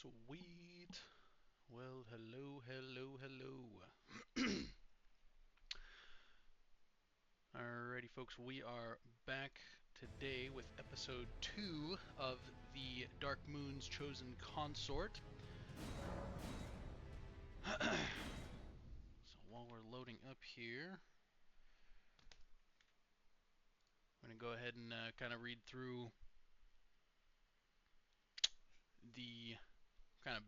Sweet. Well, hello. Alrighty, folks, we are back today with episode 2 of the Dark Moons Chosen Consort. So while we're loading up here, I'm going to go ahead and kind of read through the kind of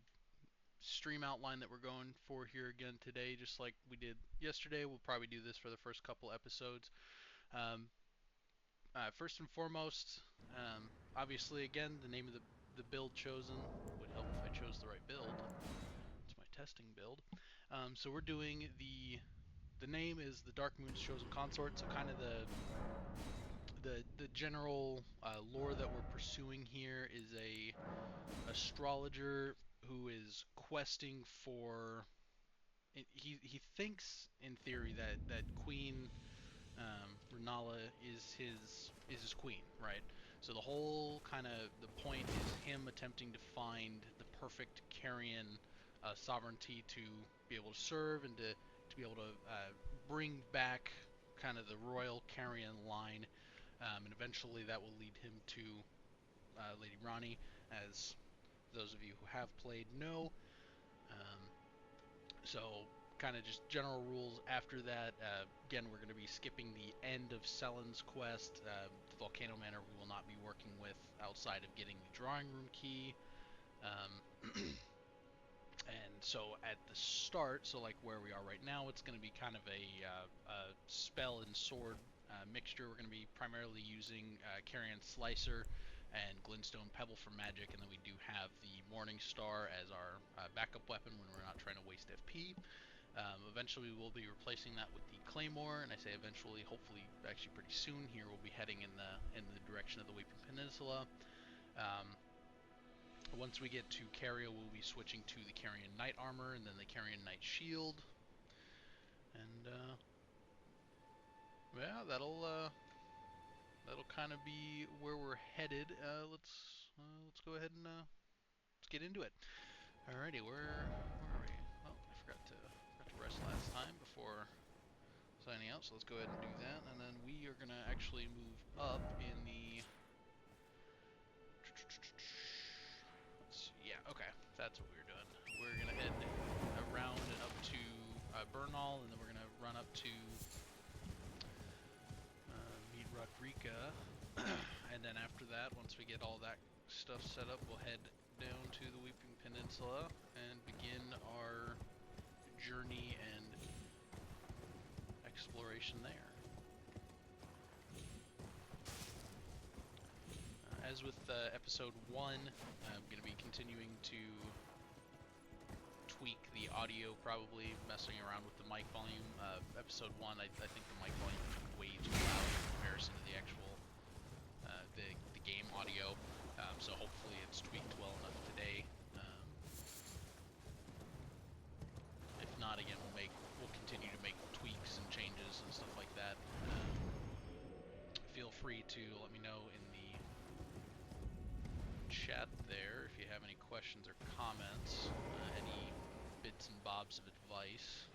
stream outline that we're going for here again today, just like we did yesterday. We'll probably do this for the first couple episodes. First and foremost, obviously, again, the name of the build chosen would help if I chose the right build. It's my testing build. So we're doing the name is the Dark Moons Chosen Consort. So kind of the general lore that we're pursuing here is a astrologer who is questing for. He thinks in theory that Queen Rellana is his queen, right? So the whole kind of the point is him attempting to find the perfect Carian sovereignty to be able to serve and to be able to bring back kind of the royal Carian line, and eventually that will lead him to Lady Rannis, as those of you who have played know. So kind of just general rules after that. Again, we're going to be skipping the end of Selen's quest. The Volcano Manor we will not be working with outside of getting the drawing room key. And so at the start, so like where we are right now, it's going to be kind of a spell and sword mixture. We're going to be primarily using Carian Slicer and glintstone pebble for magic, and then we do have the Morning Star as our backup weapon when we're not trying to waste FP. Eventually we will be replacing that with the Claymore, and I say eventually, hopefully actually pretty soon here we'll be heading in the direction of the Weeping Peninsula. Once we get to Caria, we'll be switching to the Carian Knight Armor and then the Carian Knight Shield. And yeah, that'll kind of be where we're headed. Let's go ahead and let's get into it. Alrighty, where are we? Oh, I forgot to rest last time before signing out, so let's go ahead and do that, and then we are gonna actually move up in the. Yeah, okay, that's what we're doing. We're gonna head around and up to Bernal, and then we're gonna run up to meet Rodrika, and then after that, once we get all that stuff set up, we'll head down to the Weeping Peninsula and begin our journey and exploration there. As with episode 1, I'm going to be continuing to tweak the audio, probably messing around with the mic volume. Episode 1, I think the mic volume was way too loud in comparison to the actual the game audio, so hopefully it's tweaked well enough today. If not, again, we'll continue to make tweaks and changes and stuff like that. Feel free to let me know in the chat there if you have any questions or comments, any bits and bobs of advice.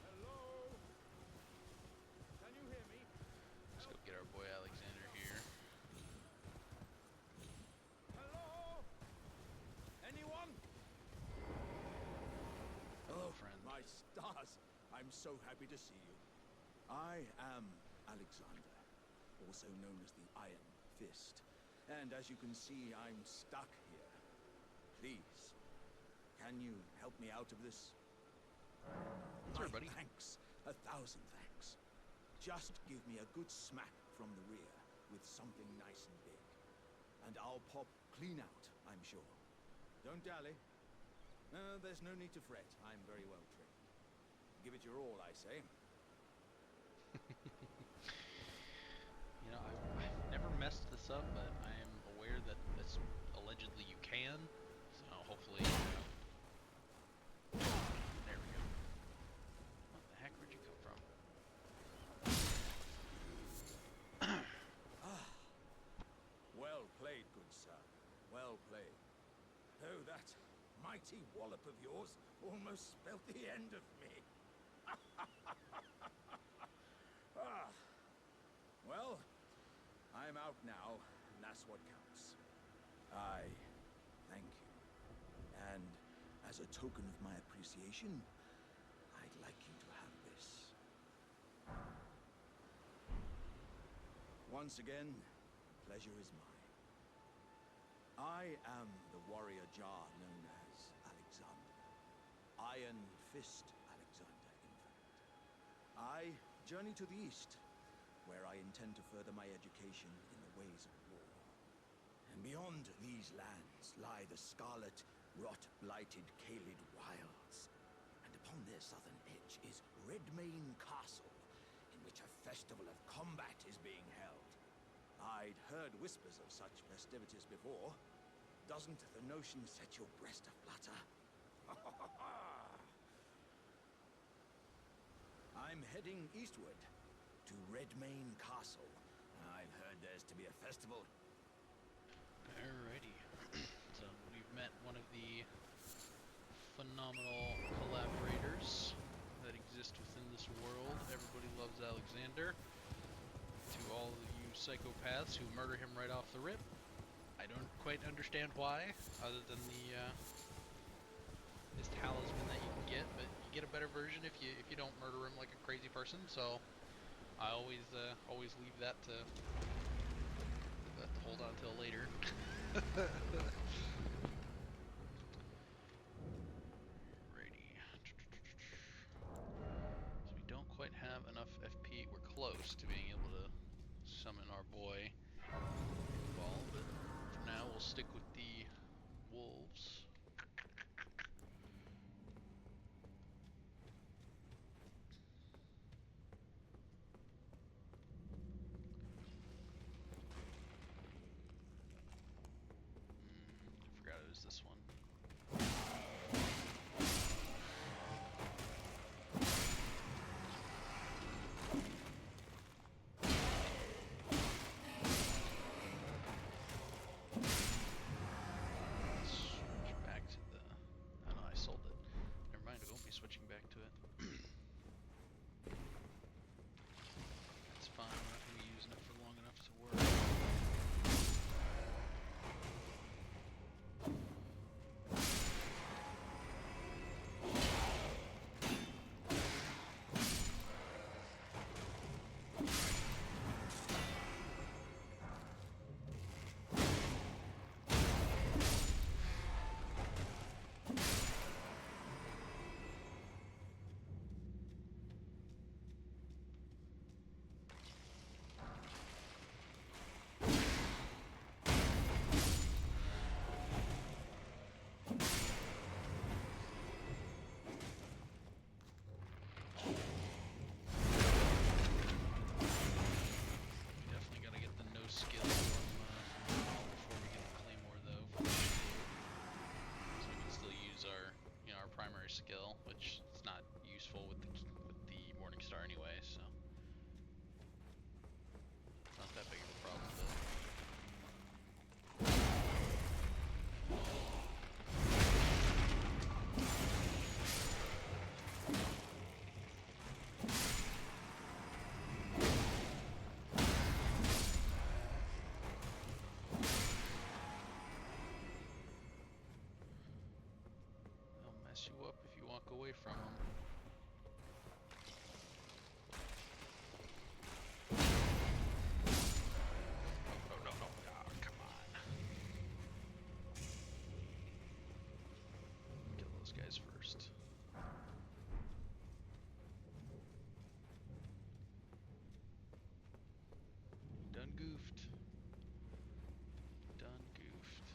Hello? Can you hear me? Let's go get our boy Alexander here. Hello? Anyone? Hello, friend. My stars! I'm so happy to see you. I am Alexander, also known as the Iron Fist. And as you can see, I'm stuck here. Please, can you help me out of this? Sure, buddy. Thanks. 1,000 thanks. Just give me a good smack from the rear with something nice and big. And I'll pop clean out, I'm sure. Don't dally. There's no need to fret. I'm very well trained. Give it your all, I say. You know, I've never messed this up, but I am aware that this allegedly you can, so hopefully. There we go. What the heck? Where'd you come from? mighty wallop of yours almost spelt the end of me. Ah. Well, I'm out now, and that's what counts. I thank you. And as a token of my appreciation, I'd like you to have this. Once again, pleasure is mine. I am the warrior Jar known as Alexander. Iron Fist Alexander, in fact. I journey to the east, where I intend to further my education in the ways of war. And beyond these lands lie the scarlet, rot-blighted Caelid wilds. And upon their southern edge is Redmane Castle, in which a festival of combat is being held. I'd heard whispers of such festivities before. Doesn't the notion set your breast aflutter? I'm heading eastward to Redmane Castle. I've heard there's to be a festival. Alrighty. So we've met one of the phenomenal collaborators that exist within this world. Everybody loves Alexander. To all of you psychopaths who murder him right off the rip, I don't quite understand why, other than this talisman that you can get, but you get a better version if you don't murder him like a crazy person. So I always leave that to hold on till later. Righty. So we don't quite have enough FP. We're close to being able to summon our boy Iqbal, but for now we'll stick with the wolves. I forgot it was this one. Switch back to the... Oh no, I sold it. Never mind, I won't be switching back to it. It's fine, I'm not going to be using it for long enough to work. Definitely got to get the no skill from before we get the Claymore though. So we can still use our our primary skill, which is not useful with the Morning Star anyway, so it's not that big of a problem. But they'll mess you up if you walk away from them. Oh, no, oh, come on. Kill those guys first. Done goofed. Done goofed.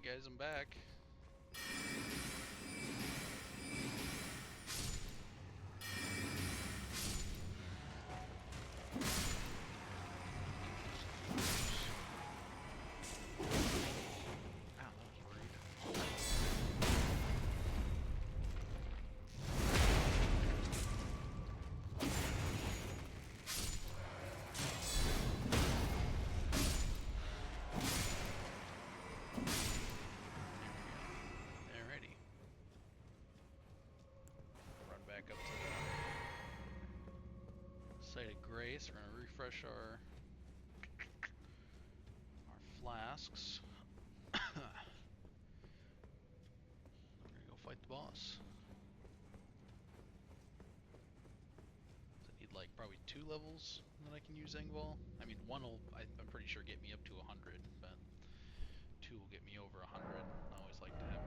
guys, I'm back. Site of Grace. We're gonna refresh our flasks. We're gonna go fight the boss. So I need like probably 2 levels that I can use Engvall. I mean, one will I'm pretty sure get me up to 100, but 2 will get me over 100. I always like to have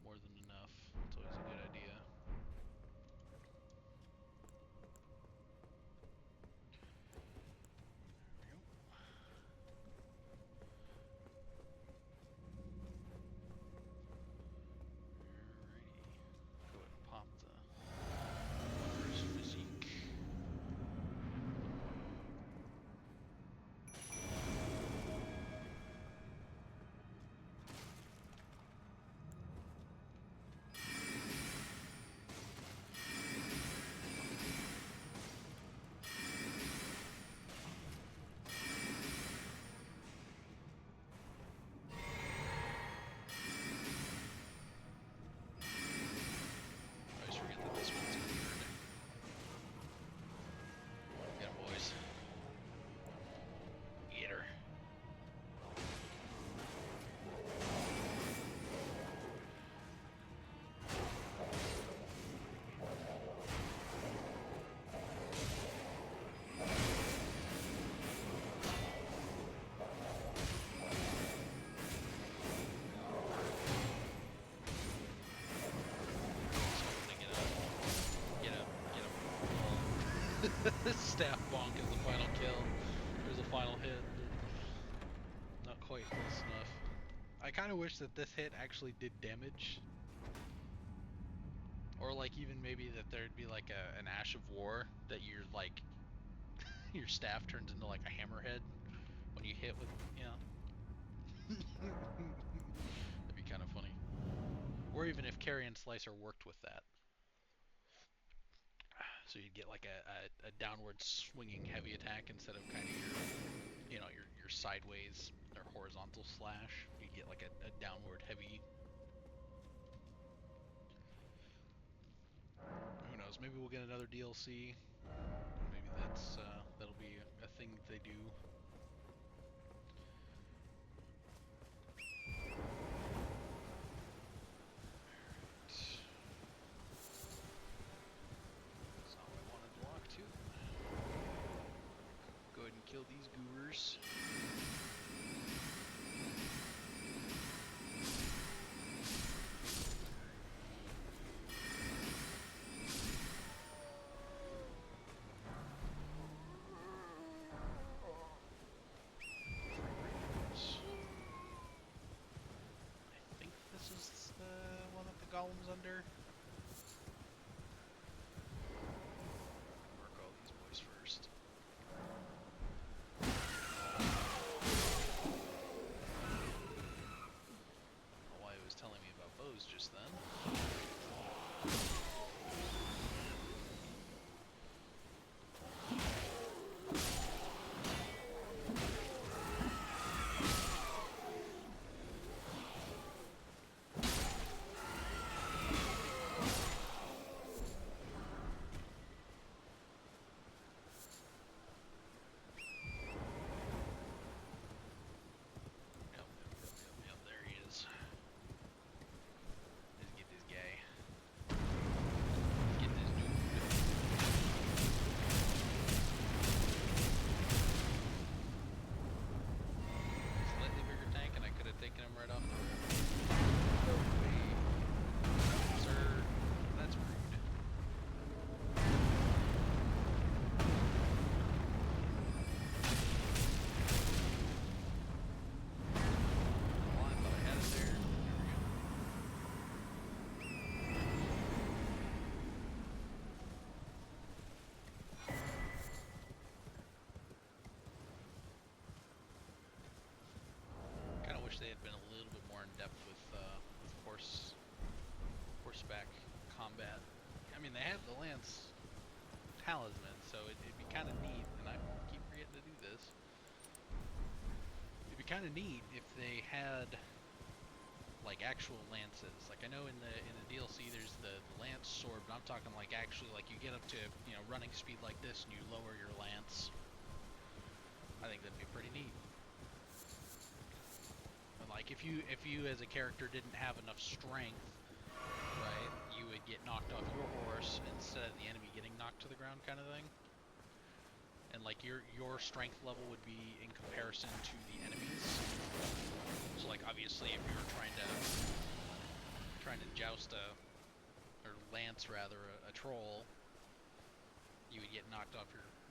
more than enough. It's always a good idea. Staff bonk is the final kill. There's a final hit, but not quite close enough. I kind of wish that this hit actually did damage. Or like even maybe that there'd be like an Ash of War that you're like your staff turns into like a hammerhead when you hit with, you know. That'd be kind of funny. Or even if Carian Slicer worked with that. So you'd get like a downward swinging heavy attack instead of kind of your sideways or horizontal slash. You'd get like a downward heavy. Who knows? Maybe we'll get another DLC, and maybe that'll be a thing that they do. Go ahead and kill these goobers. I think this is the one that the golem's under. Mark all these boys first. Telling me about bows just then. combat. I mean, they have the lance talisman, so it'd be kind of neat, and I keep forgetting to do this. It'd be kind of neat if they had like actual lances. Like I know in the DLC there's the lance sword, but I'm talking like actually like you get up to, you know, running speed like this and you lower your lance. I think that'd be pretty neat. And like if you as a character didn't have enough strength, right, you would get knocked off your horse instead of the enemy getting knocked to the ground, kind of thing. And like your strength level would be in comparison to the enemies. So like obviously if you were trying to joust or lance rather a troll, you would get knocked off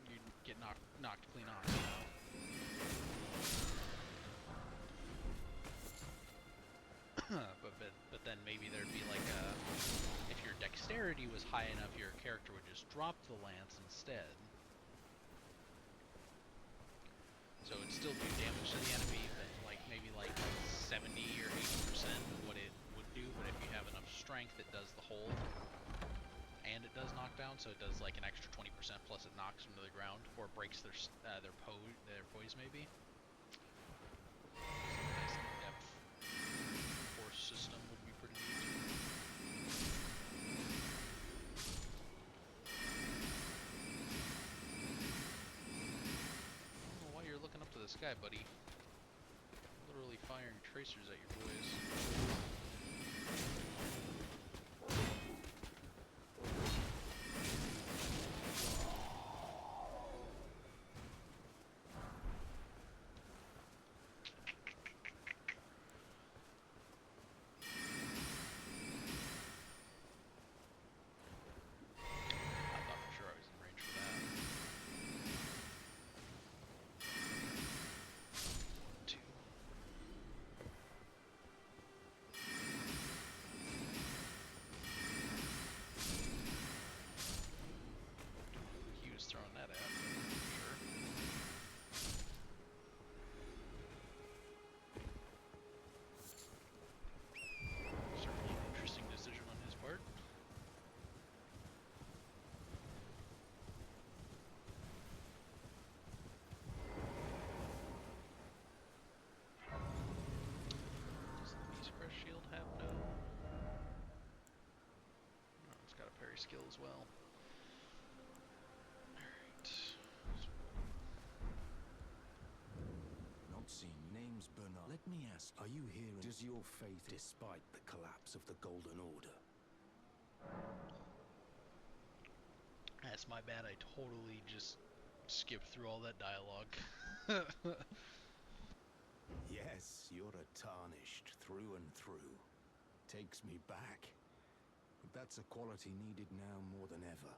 you'd get knocked clean off, you know. but then maybe there'd be like if your dexterity was high enough, your character would just drop the lance instead. So it'd still do damage to the enemy, but like maybe like 70 or 80% of what it would do. But if you have enough strength, it does the whole, and it does knock down. So it does like an extra 20% plus it knocks them to the ground or breaks their poise maybe. Nice in-depth force system would be pretty neat. Looking up to the sky, buddy. Literally firing tracers at your boys. Shield have no... Oh, it's got a parry skill as well. Alright. Not seen. Name's Bernard. Let me ask, are you here? Does your faith, despite the collapse of the Golden Order? That's my bad. I totally just skipped through all that dialogue. Yes, you're a tarnished through and through. Takes me back. But that's a quality needed now more than ever.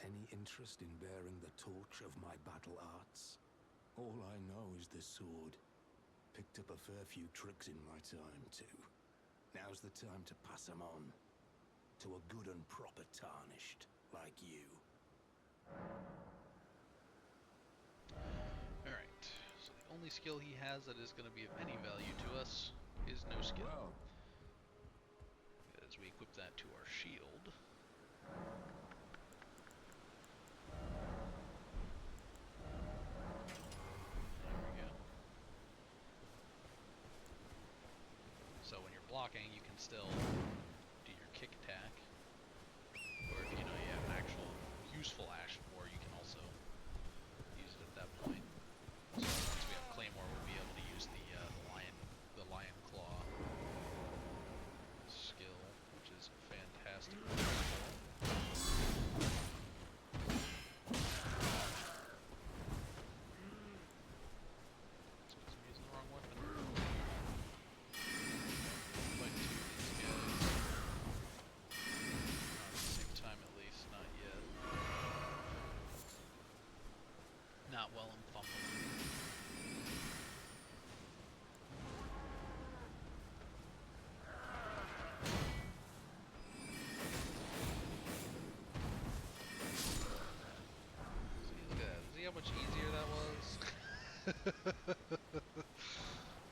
Any interest in bearing the torch of my battle arts? All I know is the sword. Picked up a fair few tricks in my time, too. Now's the time to pass them on. To a good and proper tarnished, like you. Alright, so the only skill he has that is going to be of any value to us is no skill. Well, as we equip that to our shield. There we go. So when you're blocking, you can still do your kick attack. Or if you know you have an actual useful Ash of War, you can also use it at that point. So once we have Claymore, we'll be able to use the lion claw skill, which is fantastic. Not while I'm fumbling. See, look at that. See how much easier that was?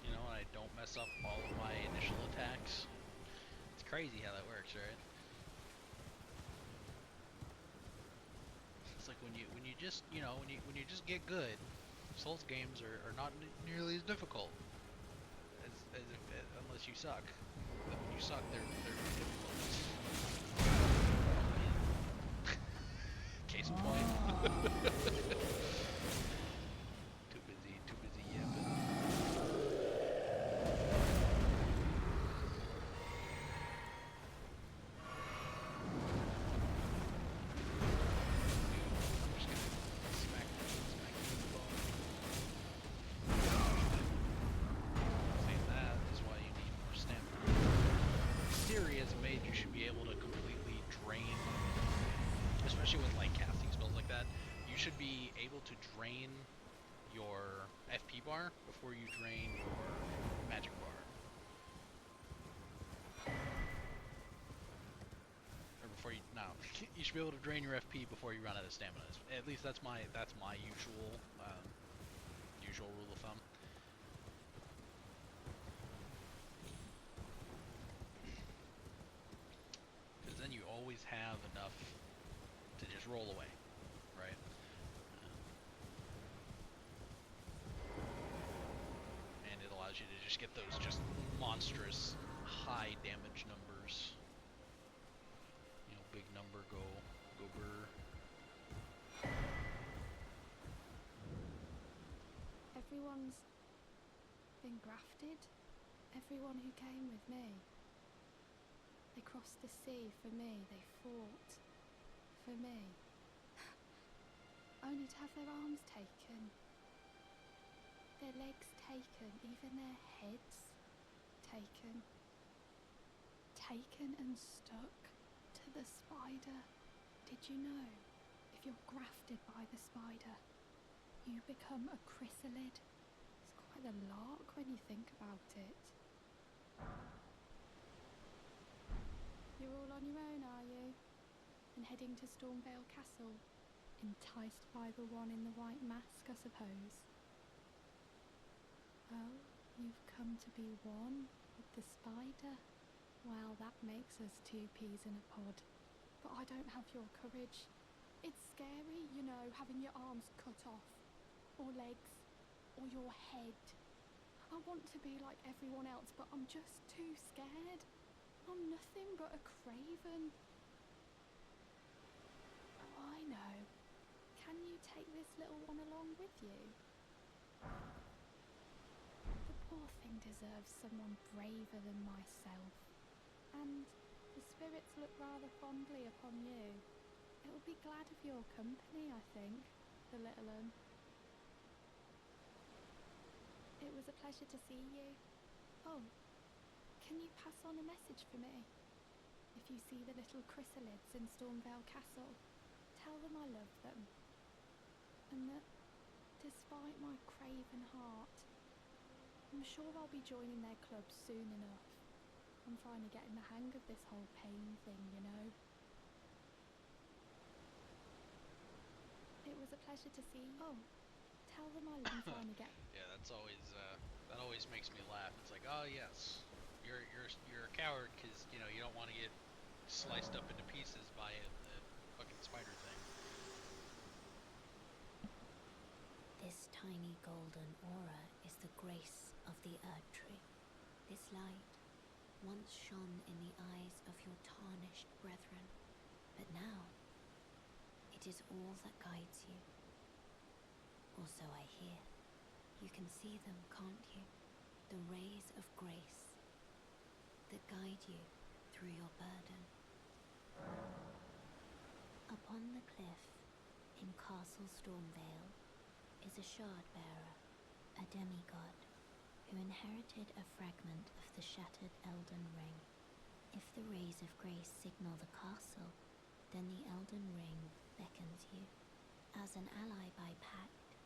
You know, I don't mess up all of my initial attacks. It's crazy how that works, right? when you just when you just get good, Souls games are not nearly as difficult unless you suck. Then when you suck, they're difficult. Case in point. Too busy yapping. As a mage, you should be able to completely drain, especially with like casting spells like that. You should be able to drain your FP bar before you drain your magic bar, or before you you should be able to drain your FP before you run out of stamina. At least that's my usual usual rule of thumb. Then you always have enough to just roll away, right? And it allows you to just get those just monstrous high damage numbers. You know, big number go brr. Everyone's been grafted. Everyone who came with me. They crossed the sea for me, they fought for me. Only to have their arms taken, their legs taken, even their heads taken. Taken and stuck to the spider. Did you know, if you're grafted by the spider, you become a chrysalid? It's quite a lark when you think about it. You're all on your own, are you? And heading to Stormvale Castle? Enticed by the one in the white mask, I suppose? Oh, you've come to be one with the spider? Well, that makes us two peas in a pod. But I don't have your courage. It's scary, you know, having your arms cut off. Or legs. Or your head. I want to be like everyone else, but I'm just too scared. I'm nothing but a craven. Oh, I know. Can you take this little one along with you? The poor thing deserves someone braver than myself. And the spirits look rather fondly upon you. It'll be glad of your company, I think, the little un. It was a pleasure to see you. Oh. Can you pass on a message for me? If you see the little chrysalids in Stormvale Castle, tell them I love them. And that, despite my craven heart, I'm sure I'll be joining their club soon enough. I'm finally getting the hang of this whole pain thing, you know. It was a pleasure to see you. Oh, tell them I love them finally get. Yeah, that's always that always makes me laugh. It's like, oh yes. You're a coward because you know you don't want to get sliced up into pieces by a fucking spider thing. This tiny golden aura is the grace of the Erd Tree. This light once shone in the eyes of your tarnished brethren, but now it is all that guides you. Or so I hear. You can see them, can't you? The rays of grace that guide you through your burden. Upon the cliff in Castle Stormvale is a shard-bearer, a demigod, who inherited a fragment of the shattered Elden Ring. If the rays of grace signal the castle, then the Elden Ring beckons you. As an ally by pact,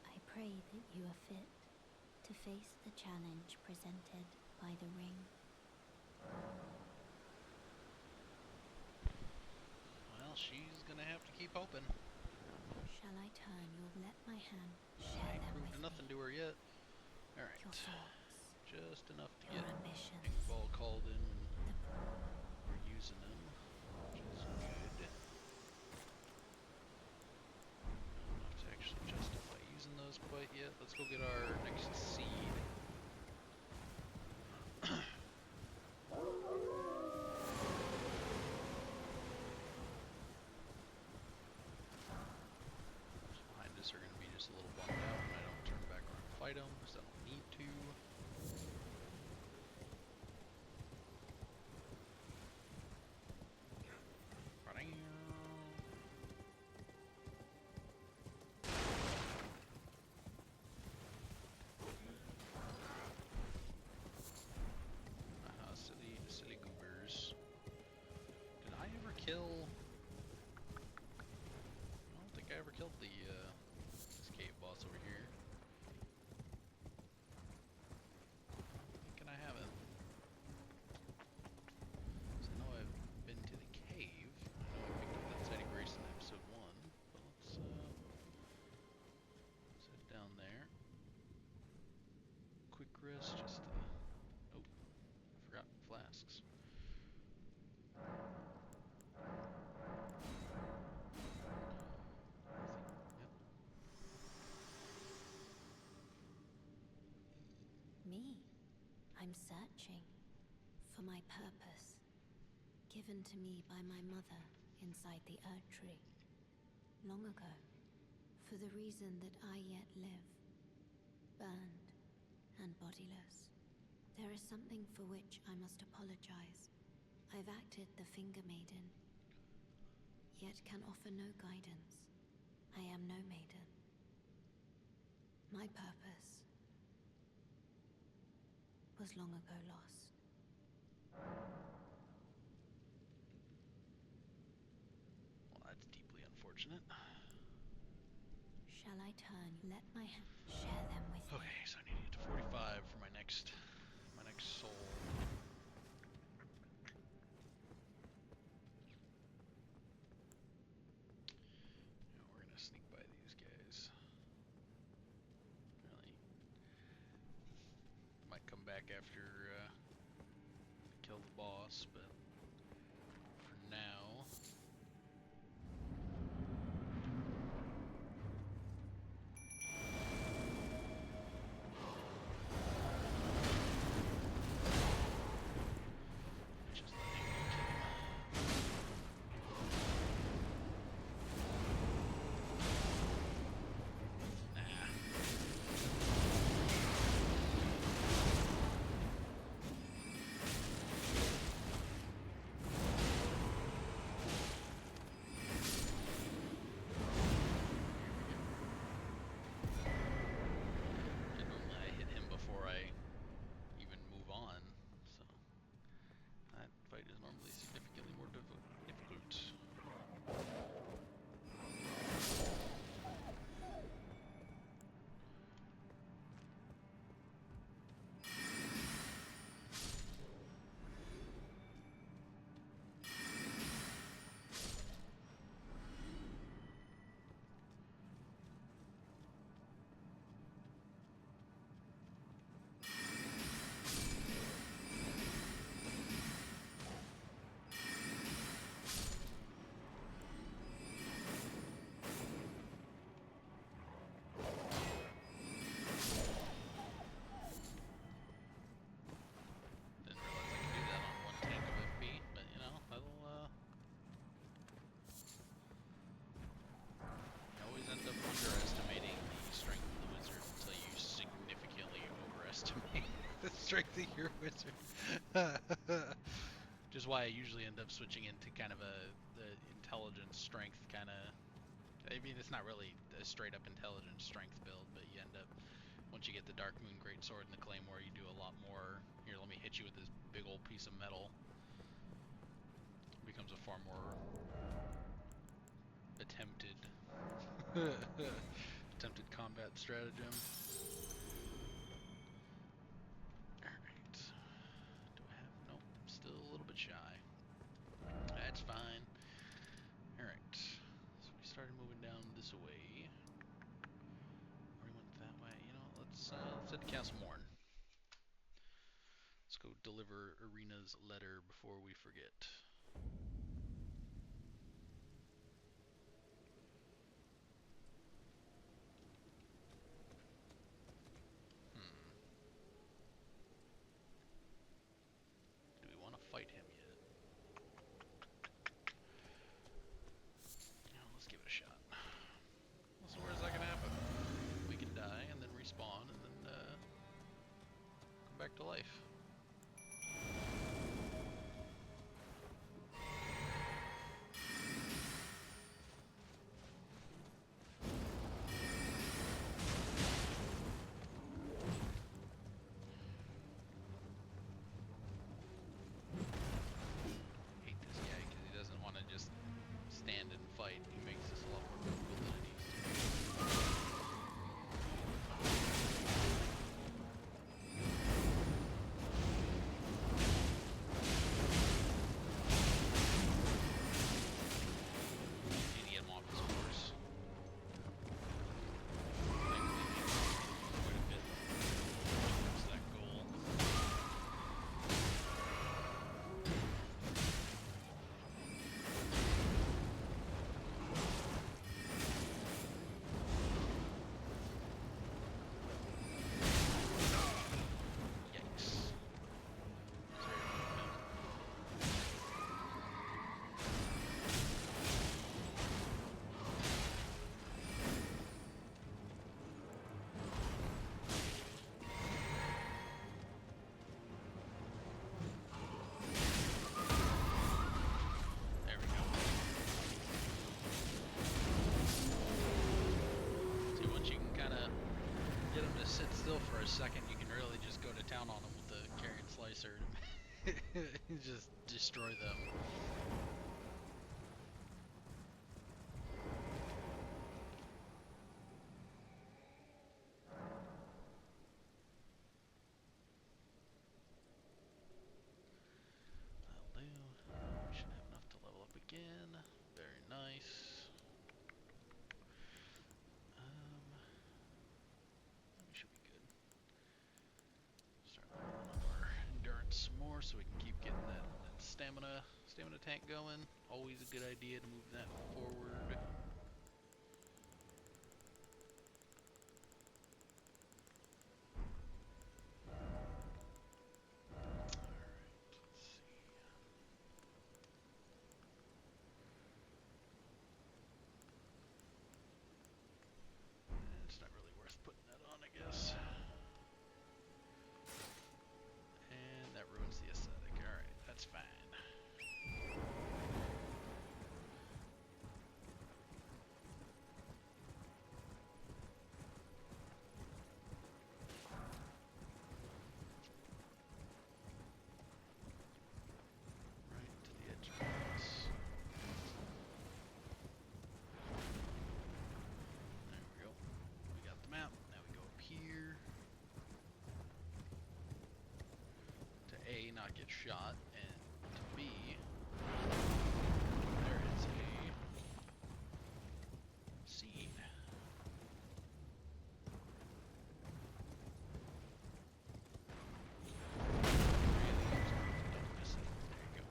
I pray that you are fit to face the challenge presented by the ring. Well, she's gonna have to keep hoping. Shall I turn? You'll let my hand I share ain't them proved with nothing me. to her yet. Alright. Your thoughts, Just enough to your get ambitions. Inkball called in, and The we're using them, which is good. let's go get our next seed. Behind us are going to be just a little bummed out when I don't turn back around and fight them, because I don't need to. Silly goobers. Did I ever kill... I don't think I ever killed the, this cave boss over here. Thinking I haven't. So I know I've been to the cave. I know I picked up that site of grace in episode 1. But let's head down there. Quick rest, just oh, I forgot flasks. Yep. Me? I'm searching for my purpose, given to me by my mother inside the Earth Tree, long ago, for the reason that I yet live, burned and bodiless. There is something for which I must apologize. I've acted the Finger Maiden, yet can offer no guidance. I am no maiden. My purpose was long ago lost. Well, that's deeply unfortunate. Shall I turn? Let my share them with me. Okay, so I need to get to 45 for my next soul. Now we're gonna sneak by these guys. Really, might come back after kill the boss, but for now. Strength of your wizard. Which is why I usually end up switching into kind of the intelligence strength kind of. I mean, it's not really a straight up intelligence strength build, but you end up, once you get the Dark Moon greatsword and the Claymore, you do a lot more. Here, let me hit you with this big old piece of metal. It becomes a far more attempted combat stratagem. Alright. Do I have... Nope. I'm still a little bit shy. That's fine. Alright. So we started moving down this way. Or we went that way. You know, let's head to Castle Morn. Let's go deliver Irina's letter before we forget. to life. Hate this guy because he doesn't want to just stand and fight. He makes this a lot more difficult than it needs to be. Need to get him off his horse. Quite a bit towards that goal. Yikes. There we go. See, once you can kind of get them to sit still for a second, you can really just go to town on them with the Carian Slicer. Just destroy them. That'll do. We should have enough to level up again. Very nice. We should be good. Start leveling up our endurance some more so we can keep getting that stamina tank going. Always a good idea to move that forward. It's not really worth putting that on, I guess. And that ruins the aesthetic. Alright, that's fine. Right to the edge of this. There we go. We got the map. Now we go up here to A, not get shot, and to B, there is a seed. Don't miss it. There you go.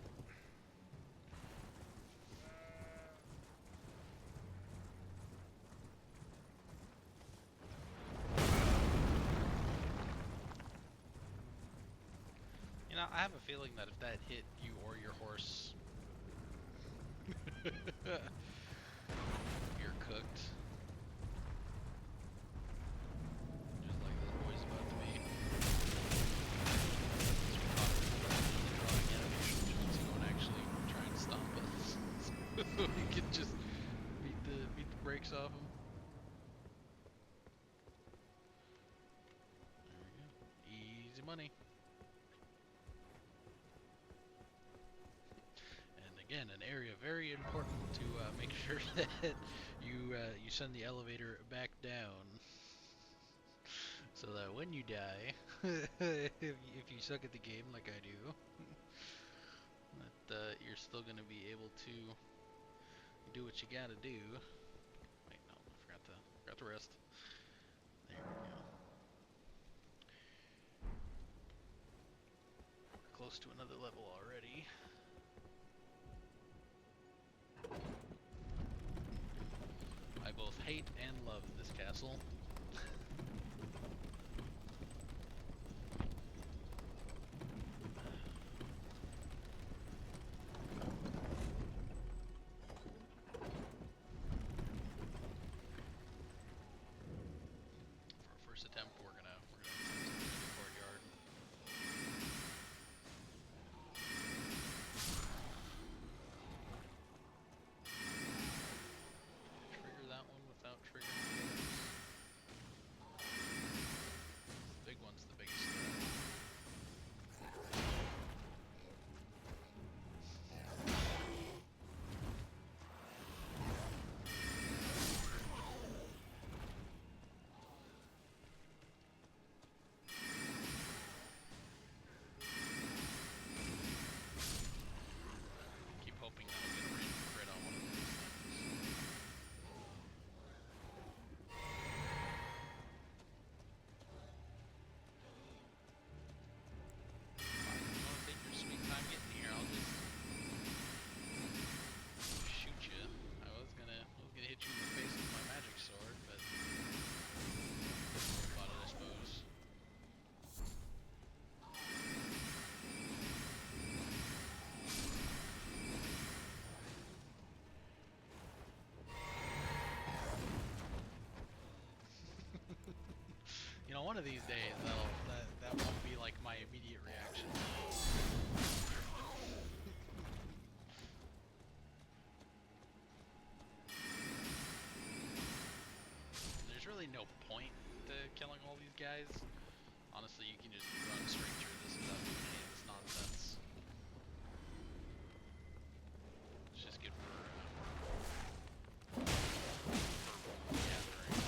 You know, I have a feeling that if that hit you or your horse, you're cooked. Just like this boy's about to be. Just go and actually try and stomp us. So we can just beat the brakes off him. There we go. Easy money. Again, an area very important to make sure that you send the elevator back down, so that when you die, if you suck at the game like I do, that you're still gonna be able to do what you gotta do. Wait, no, I forgot the rest. There we go. We're close to another level already. I both hate and love this castle. For our first attempt, we're gonna attempt to the courtyard. You know, one of these days, that won't be like my immediate reaction. There's really no point to killing all these guys. Honestly, you can just run straight through this without doing any of this nonsense. It's just good for gathering.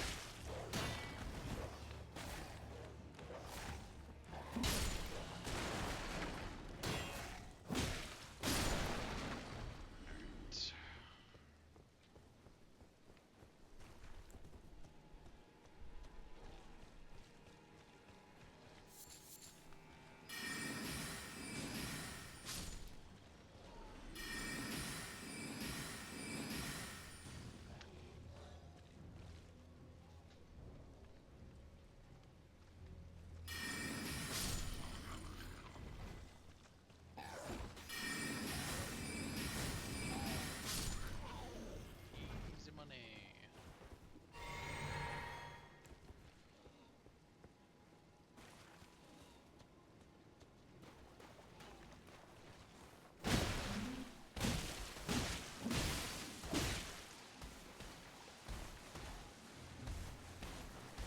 Easy money.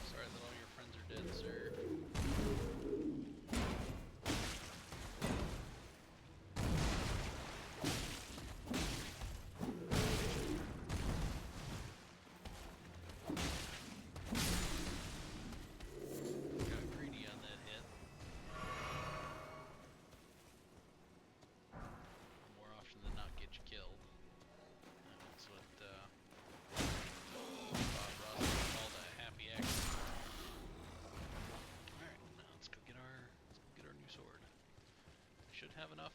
Sorry that all your friends are dead, sir. Got greedy on that hit. More often than not, get you killed. That's what Bob Ross called a happy accident. All right, now let's go get our new sword. We should have enough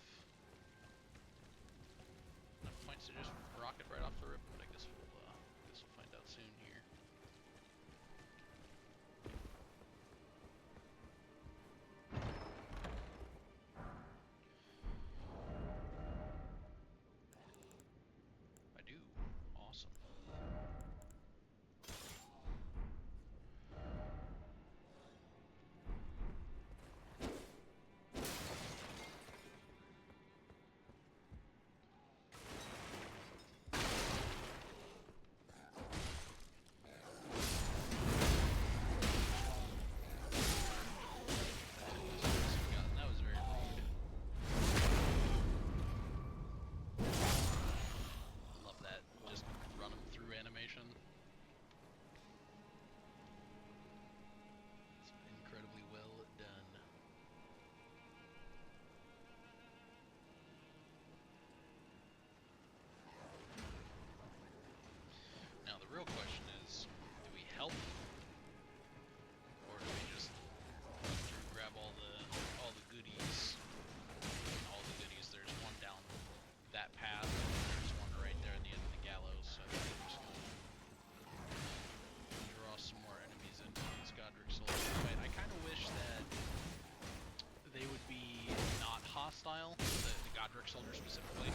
points to just rocket right off the rip, but I guess we'll find out soon here. I do. Awesome. That was very rude. Love that. Just run them through animation. It's incredibly well done. Now the real question is, do we help, or do we just run through, grab all the goodies? All the goodies. There's one down that path, and there's one right there at the end of the gallows. So I think we're just gonna draw some more enemies into this Godric soldier fight. I kind of wish that they would be not hostile, the Godric soldier specifically.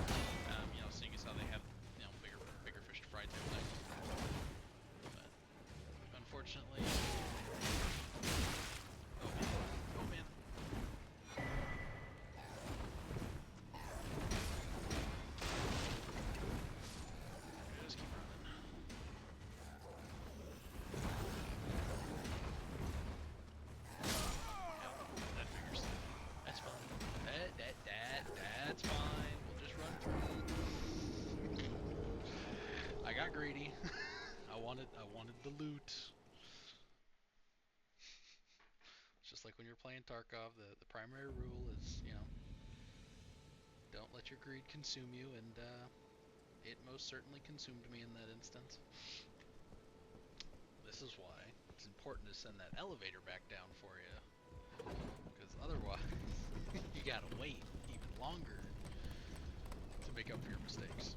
You know, seeing as how they have, you know, bigger fish to fry type thing. But unfortunately, oh man. Just keep running. Yep, that figures. That's fine. That's fine. We'll just run through. I got greedy. I wanted the loot. It's just like when you're playing Tarkov, the primary rule is, you know, don't let your greed consume you, and it most certainly consumed me in that instance. This is why it's important to send that elevator back down for you, because otherwise you gotta wait even longer to make up for your mistakes.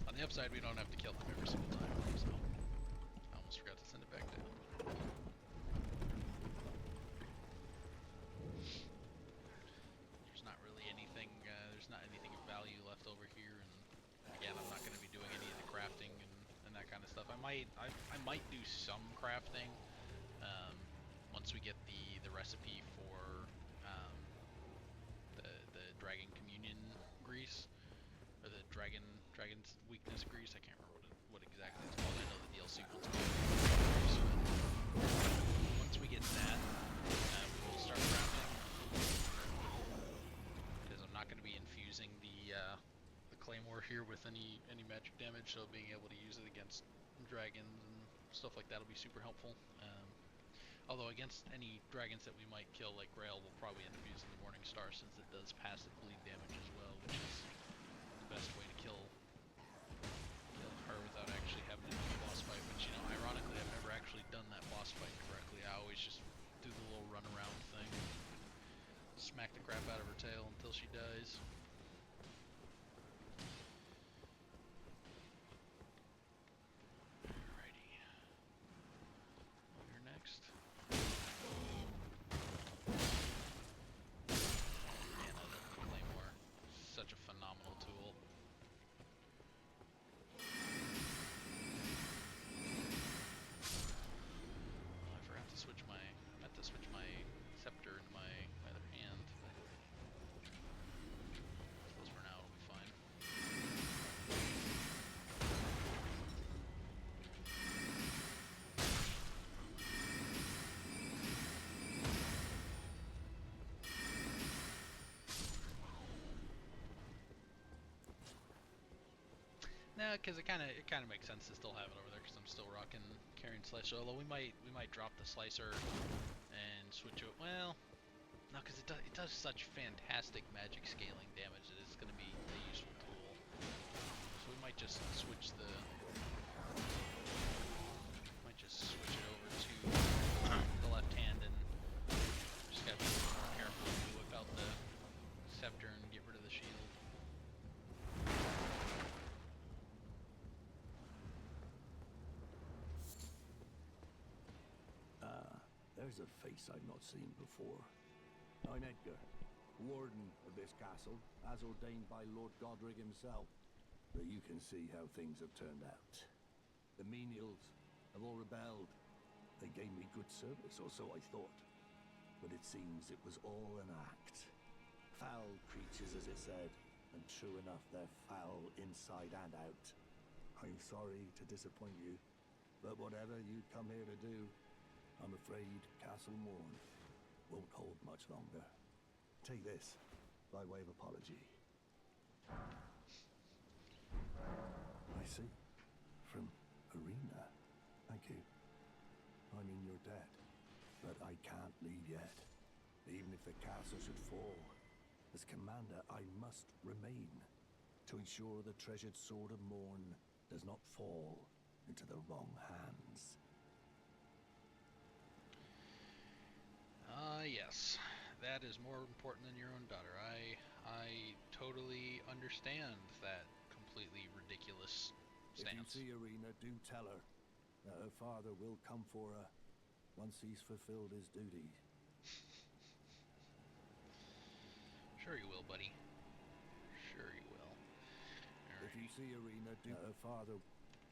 On the upside, we don't have to kill them every single time, so I almost forgot to send it back down. There's not really anything, there's not anything of value left over here, and again, I'm not going to be doing any of the crafting and that kind of stuff. I might do some crafting once we get the recipe for the dragon communion grease, or the dragon's weakness grease. I can't remember what exactly it's called. I know the DLC one's called grease, but once we get that, we will start crafting, because I'm not going to be infusing the Claymore here with any magic damage, so being able to use it against dragons and stuff like that will be super helpful. Although against any dragons that we might kill, like Grail, we'll probably end up using the Morning Star, since it does passive bleed damage as well, which is the best way to kill her without actually having to do the boss fight. Which, you know, ironically, I've never actually done that boss fight correctly. I always just do the little run around thing, smack the crap out of her tail until she dies. Such a phenomenal tool. Oh, I forgot to switch my. I meant to switch my scepter into my other hand. I suppose for now it'll be fine. No, because it kind of makes sense to still have it over there, because I'm still rocking Carian Slicer. Although we might drop the Slicer and switch it. Well, no, because it does such fantastic magic scaling damage that it's going to be a useful tool. So we might just switch it over to the left hand, and just gotta be a little more careful when we whip out the scepter and get rid of the shield. There's a face I've not seen before. I'm Edgar, warden of this castle, as ordained by Lord Godric himself. But you can see how things have turned out. The menials have all rebelled. They gave me good service, or so I thought. But it seems it was all an act. Foul creatures, as it said, and true enough, they're foul inside and out. I'm sorry to disappoint you, but whatever you come here to do, I'm afraid Castle Morn won't hold much longer. Take this, by way of apology. I see. From Arena. Thank you. I mean, you're dead. But I can't leave yet. Even if the castle should fall, as commander, I must remain to ensure the treasured Sword of Morn does not fall into the wrong hands. Yes. That is more important than your own daughter. I totally understand that completely ridiculous stance. If you see Arena, do tell her that her father will come for her once he's fulfilled his duties. Sure you will, buddy. Sure you will. If you see Arena, do her father...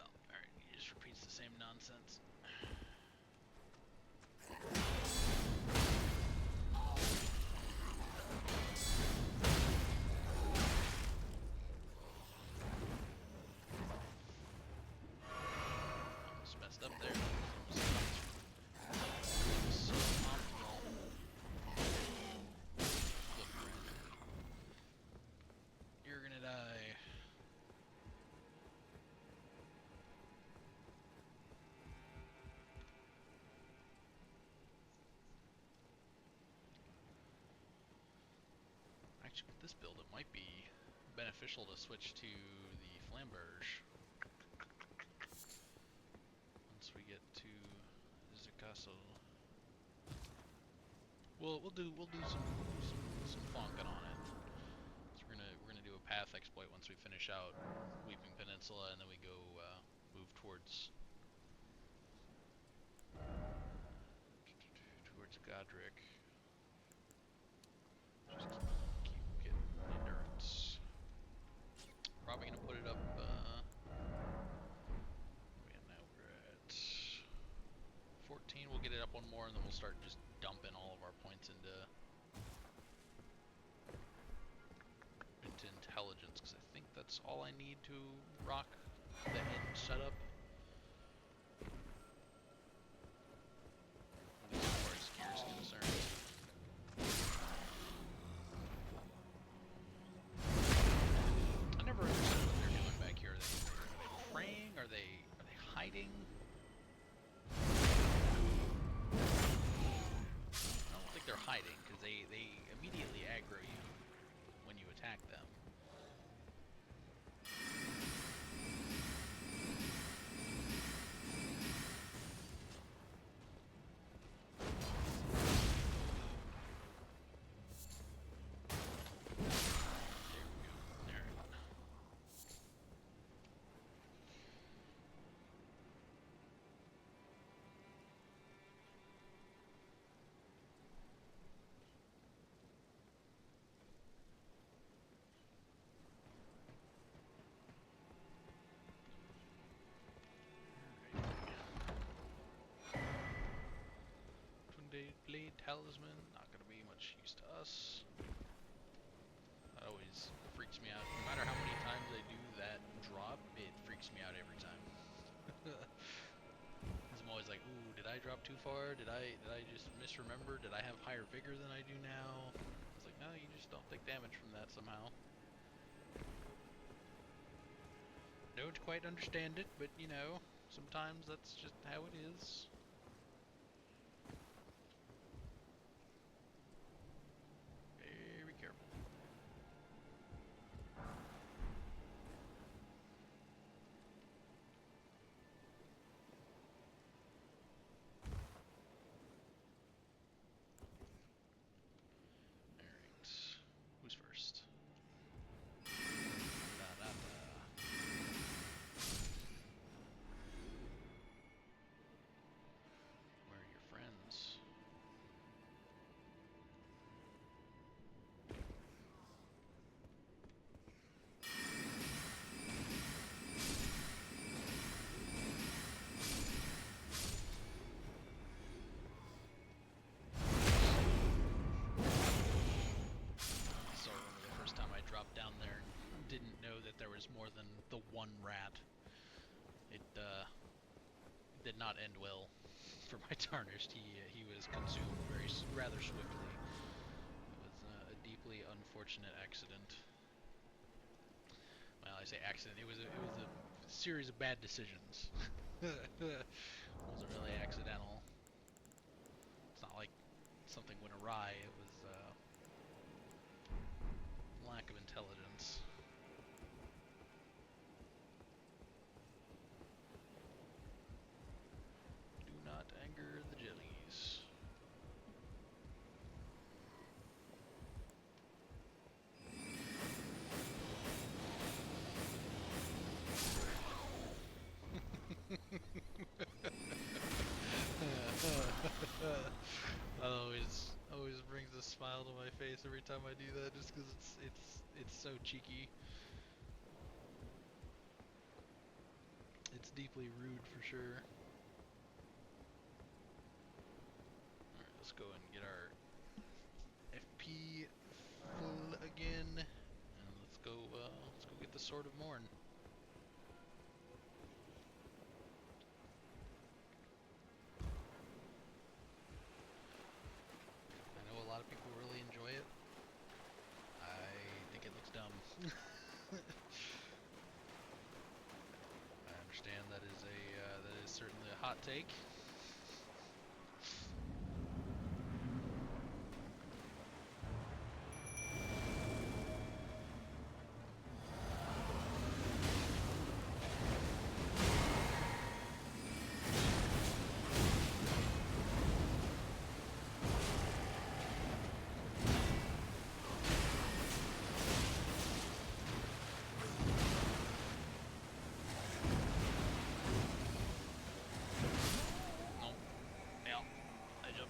Oh, alright, he just repeats the same nonsense. Almost messed up there. So optimal. Look, you're gonna die. Actually, with this build, it might be beneficial to switch to the Flamberge once we get to Zakaso. We'll do some flonking on it. So we're gonna do a path exploit once we finish out Weeping Peninsula, and then we go move towards Godric. Just keep getting endurance. Probably gonna put it up. What are we at now? We're one more, and then we'll start just dumping all of our points into intelligence, because I think that's all I need to rock the end setup. At least as far as gear is concerned. I never understood what they're doing back here. Are they praying? Are they hiding? I don't think they're hiding, because they immediately aggro you when you attack them. Blade Talisman, not going to be much use to us. That always freaks me out. No matter how many times I do that drop, it freaks me out every time. I'm always like, ooh, did I drop too far? Did I just misremember? Did I have higher vigor than I do now? It's like, no, you just don't take damage from that somehow. Don't quite understand it, but you know, sometimes that's just how it is. Very careful. Alright. Who's first? Da, da, da. Where are your friends? So I remember the first time I dropped down there and didn't know that there was more than the one rat. It did not end well for my tarnished. He was consumed rather swiftly. It was a deeply unfortunate accident. Well, I say accident. It was a series of bad decisions. Wasn't really accidental. It's not like something went awry. It was lack of intelligence. Do not anger the jellies. That always brings a smile to my face every time I do that, just because it's so cheeky. It's deeply rude for sure. Alright, let's go and get our FP full again, and let's go get the Sword of Morn. I know a lot of people really enjoy it. I think it looks dumb. I understand that is certainly a hot take.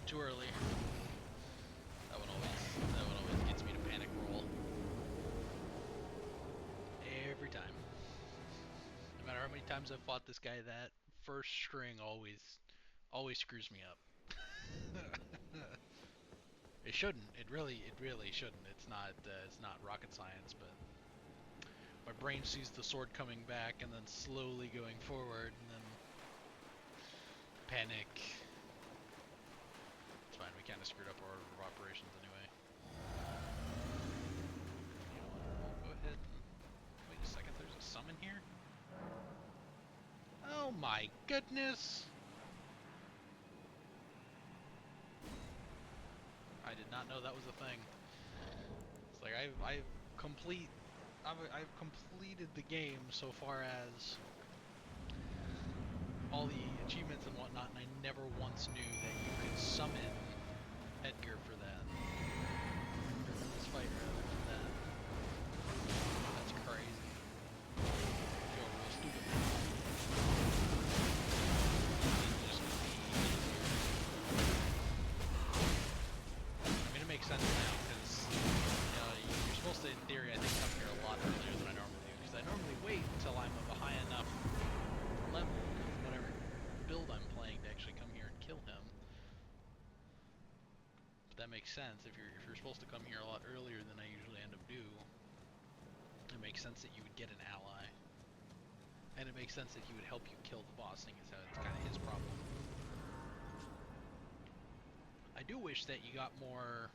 Too early. That one always gets me to panic roll. Every time. No matter how many times I've fought this guy, that first string always screws me up. It shouldn't. It really shouldn't. It's not rocket science, but my brain sees the sword coming back and then slowly going forward, and then panic. It's fine. We kind of screwed up our order of operations anyway. You know what? We'll go ahead and wait a second. There's a summon here. Oh my goodness! I did not know that was a thing. It's like I've completed the game so far as all the achievements and whatnot, and I never once knew that you could summon Edgar for that. Or for this fight rather for that. That's crazy. I feel real stupid now. Just gonna be easier. I mean, it makes sense now because you know you're supposed to, in theory, I think, come here a lot earlier than I normally do. Because I normally wait until I'm of a high enough level, whatever build I'm playing, to actually come here and kill him. But that makes sense if you're supposed to come here a lot earlier than I usually end up do. It makes sense that you would get an ally, and it makes sense that he would help you kill the boss, seeing as how it's kind of his problem. I do wish that you got more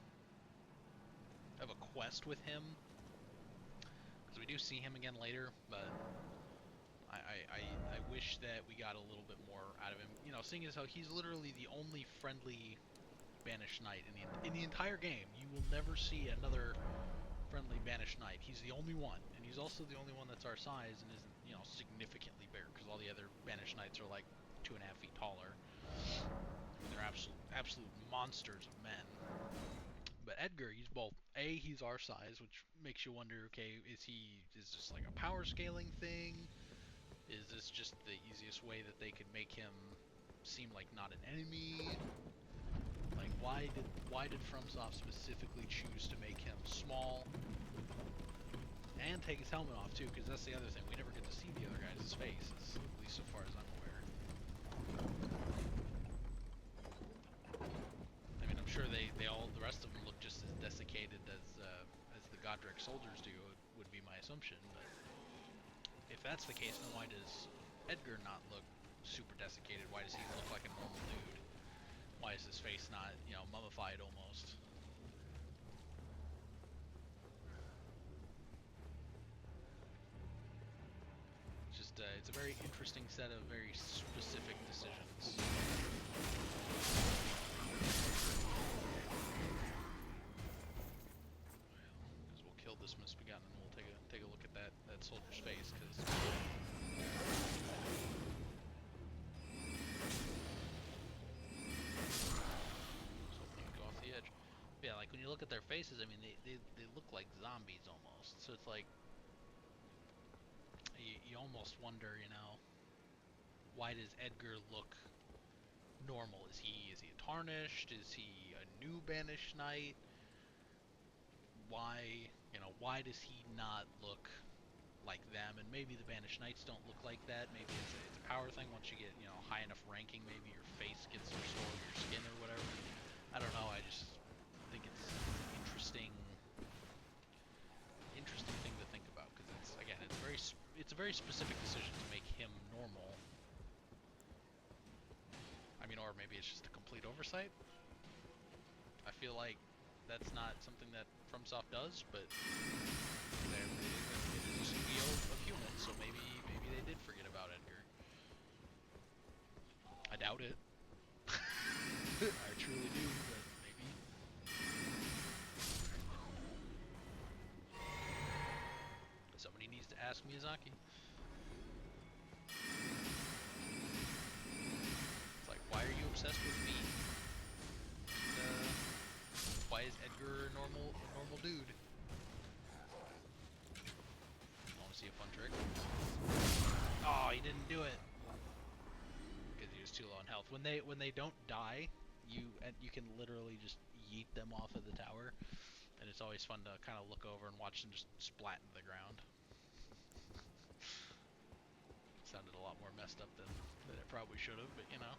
of a quest with him, because we do see him again later, but I wish that we got a little bit more out of him. You know, seeing as how he's literally the only friendly banished knight in the entire game. You will never see another friendly banished knight. He's the only one, and he's also the only one that's our size and isn't, you know, significantly bigger, because all the other banished knights are like 2.5 feet taller. I mean, they're absolute monsters of men. But Edgar, he's both he's our size, which makes you wonder, okay, is this like a power scaling thing? Is this just the easiest way that they could make him seem like not an enemy? Like, why did FromSoft specifically choose to make him small and take his helmet off too? Because that's the other thing, we never get to see the other guy's faces, at least so far as I'm aware. I mean, I'm sure the rest of them look just as desiccated as the Godric soldiers do, would be my assumption. But if that's the case, then why does Edgar not look super desiccated? Why does he look like a normal dude? Why is his face not, you know, mummified almost? It's a very interesting set of very specific decisions. Because we'll kill this misbegotten, and we'll take a look at that soldier's face, because just hoping to go off the edge. But yeah, like when you look at their faces, I mean, they look like zombies almost. So it's like you almost wonder, you know, why does Edgar look normal? Is he tarnished? Is he a new banished knight? Why, you know, why does he not look like them? And maybe the banished knights don't look like that. Maybe it's a power thing. Once you get, you know, high enough ranking, maybe your face gets restored, your skin or whatever. I don't know. I just think it's an interesting thing to think about, because it's, again, it's a very specific decision to make him normal. I mean, or maybe it's just a complete oversight. I feel like that's not something that FromSoft does, but it is a studio of humans, so maybe they did forget about Edgar. I doubt it. I truly do, but maybe. Somebody needs to ask Miyazaki. It's like, why are you obsessed with me? Why is Edgar a normal dude? Want to see a fun trick? Oh, he didn't do it because he was too low in health. When they don't die, you can literally just yeet them off of the tower, and it's always fun to kind of look over and watch them just splat into the ground. Sounded a lot more messed up than it probably should have, but you know.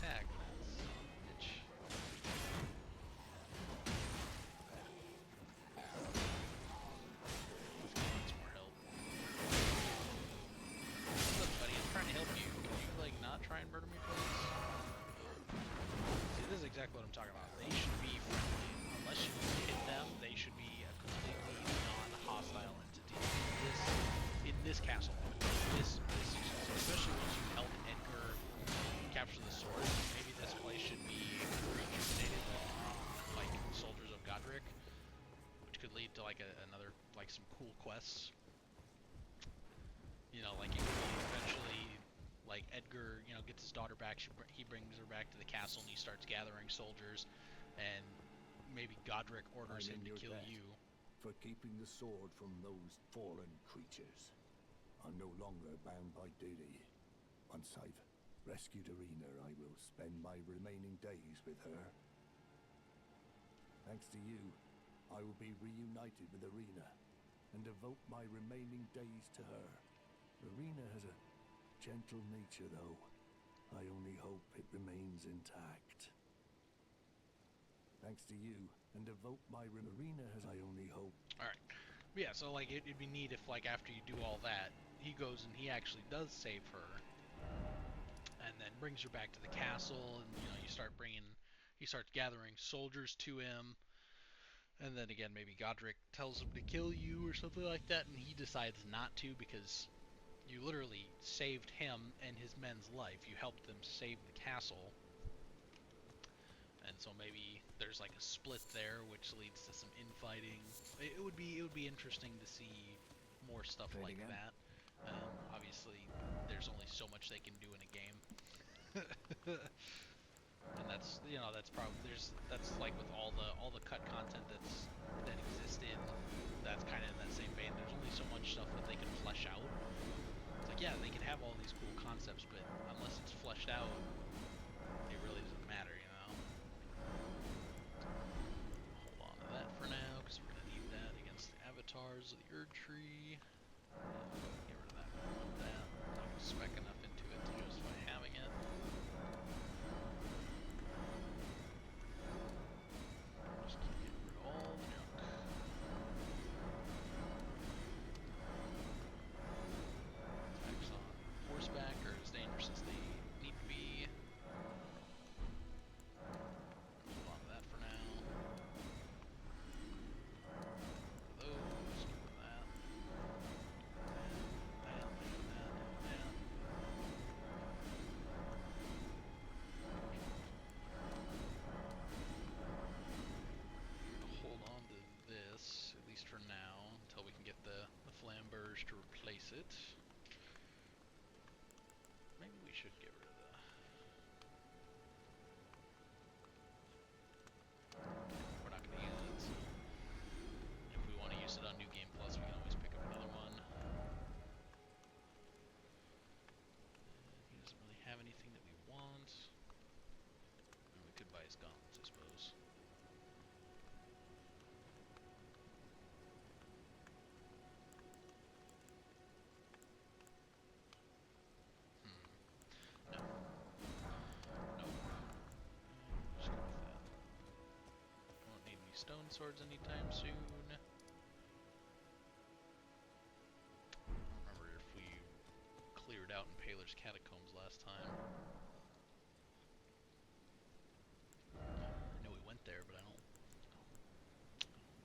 attack, that son of a bitch. Let's get some more help. What's up, buddy? I'm trying to help you. Can you, like, not try and murder me, please? See, this is exactly what I'm talking about. They should be friendly. Unless you hit them, they should be a completely non-hostile entity. In this castle. Especially once you help Edgar capture the sword, maybe this place should be rejuvenated with, like, soldiers of Godric, which could lead to, like, another, like, some cool quests. You know, like, it could be eventually, like, Edgar, you know, gets his daughter back, he brings her back to the castle, and he starts gathering soldiers, and maybe Godric orders him to kill you. For keeping the sword from those fallen creatures. I'm no longer bound by duty. Once I've rescued Arena, I will spend my remaining days with her. Thanks to you, I will be reunited with Arena and devote my remaining days to her. Arena has a gentle nature, though. I only hope it remains intact. Thanks to you, and devote my Arena has I only hope. Alright. Yeah, so, like, it'd be neat if, like, after you do all that, he goes and he actually does save her, and then brings her back to the castle, and, you know, he starts gathering soldiers to him, and then again, maybe Godric tells him to kill you or something like that, and he decides not to because you literally saved him and his men's life. You helped them save the castle. And so maybe there's like a split there, which leads to some infighting. It would be interesting to see more stuff like that. Obviously, there's only so much they can do in a game, and that's probably that's like with all the cut content that existed. That's kind of in that same vein. There's only so much stuff that they can flesh out. It's like, yeah, they can have all these cool concepts, but unless it's fleshed out, it really doesn't matter, you know. Hold on to that for now, because we're going to need that against the avatars of the Erd Tree. Yeah, go ahead and get rid of that. We don't want that. I'm not going to spec enough into it to justify having it. Just keep getting rid of all the junk. Attacks on horseback are as dangerous as they need to be. Hold on to that for now. Those, get rid of that. That. Hold on to this, at least for now, until we can get the flambeurs to replace it. Maybe we should get rid of the... We're not going to use it, so... If we want to use it on New Game Plus, we can always pick up another one. He doesn't really have anything that we want. And we could buy his gauntlets, I suppose. No. Nope. Just go with that. Won't need any stone swords anytime soon. I don't remember if we cleared out Impaler's Catacombs last time. I know we went there, but I don't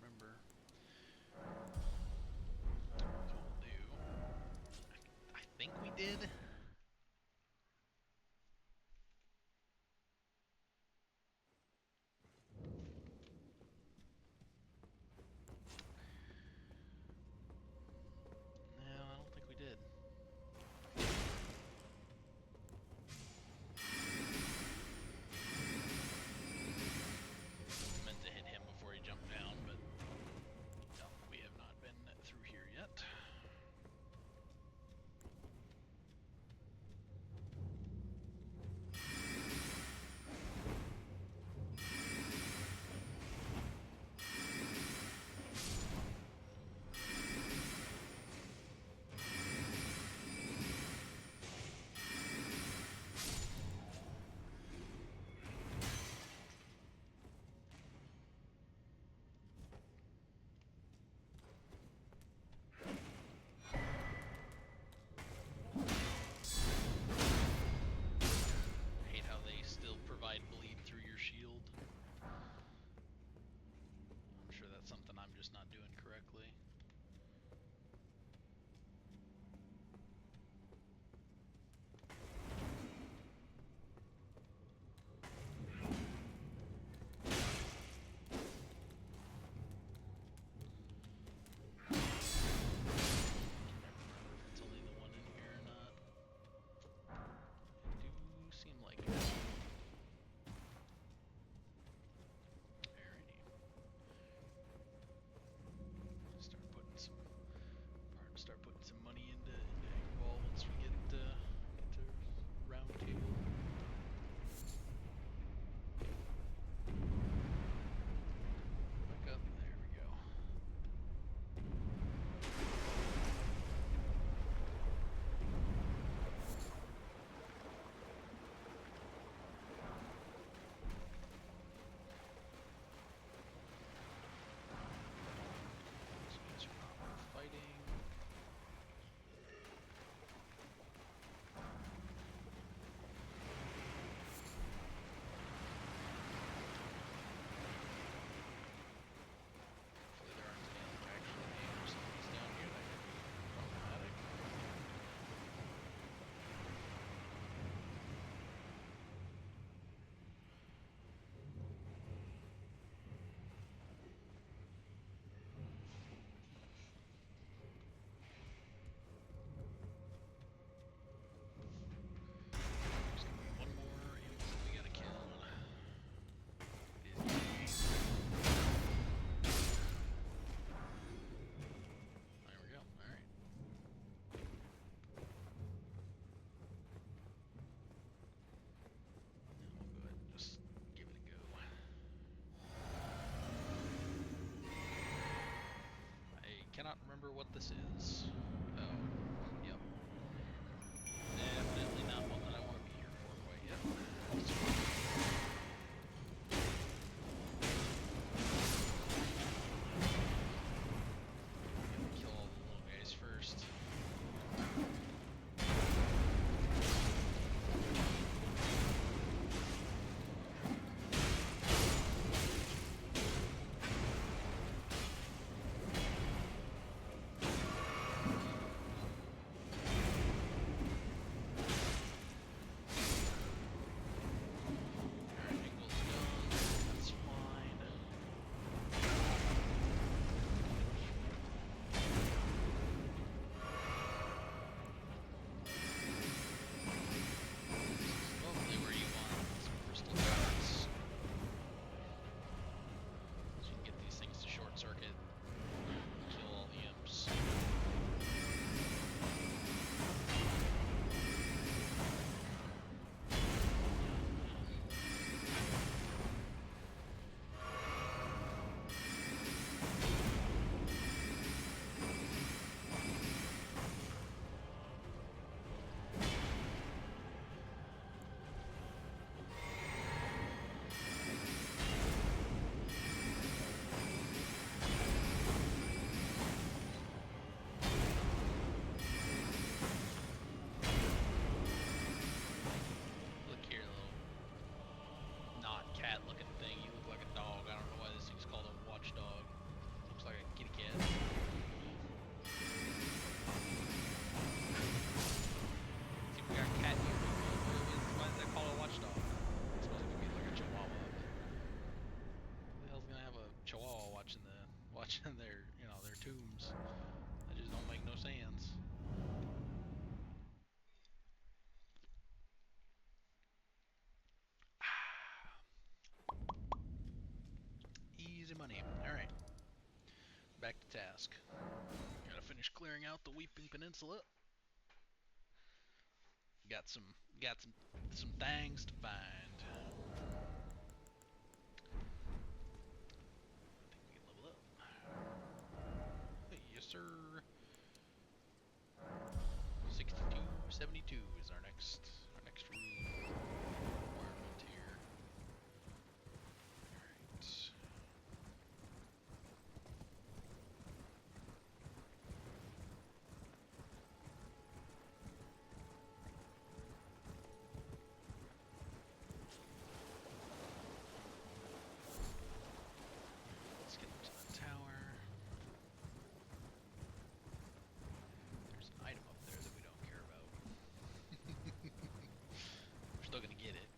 remember. So we'll do... I think we did. No, I don't think we did. this is. Oh, yep. Definitely not one that I want to be here for quite yet. Kill all the little guys first. Watching their, their tombs. That just don't make no sense. Easy money. Alright. Back to task. Gotta finish clearing out the Weeping Peninsula. Got some things to find. I think we can level up. Yes, sir. 6272 is our next rune requirement here. Alright. Let's get into the tower. There's an item up there that we don't care about. We're still gonna get it.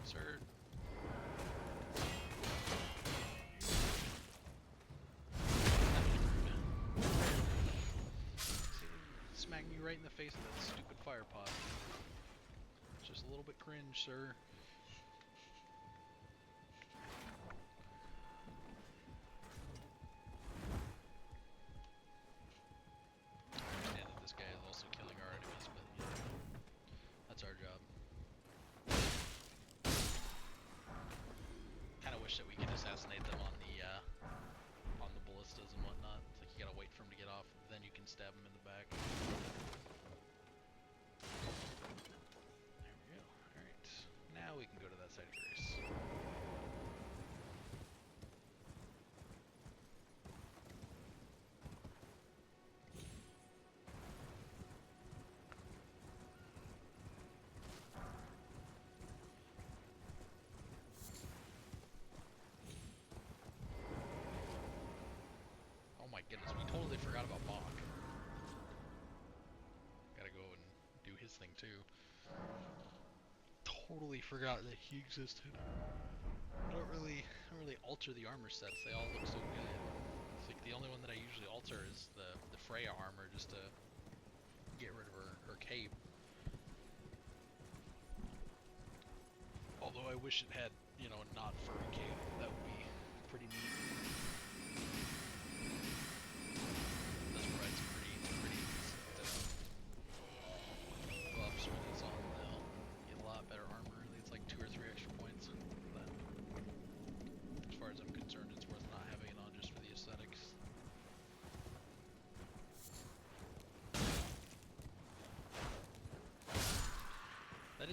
Sir. Smack me right in the face with that stupid fire pot. It's just a little bit cringe, sir. I understand that this guy is also killing our enemies, but that's our job. Kind of wish that we could assassinate them on the ballistas and whatnot. It's like you gotta wait for them to get off, then you can stab them in the back. There we go. Alright. Now we can go to that side of grace. Oh my goodness, we totally forgot about Bach. Gotta go and do his thing too. Totally forgot that he existed. I don't really alter the armor sets. They all look so good. It's like the only one that I usually alter is the Freya armor, just to get rid of her cape. Although I wish it had, a not furry cape. That would be pretty neat.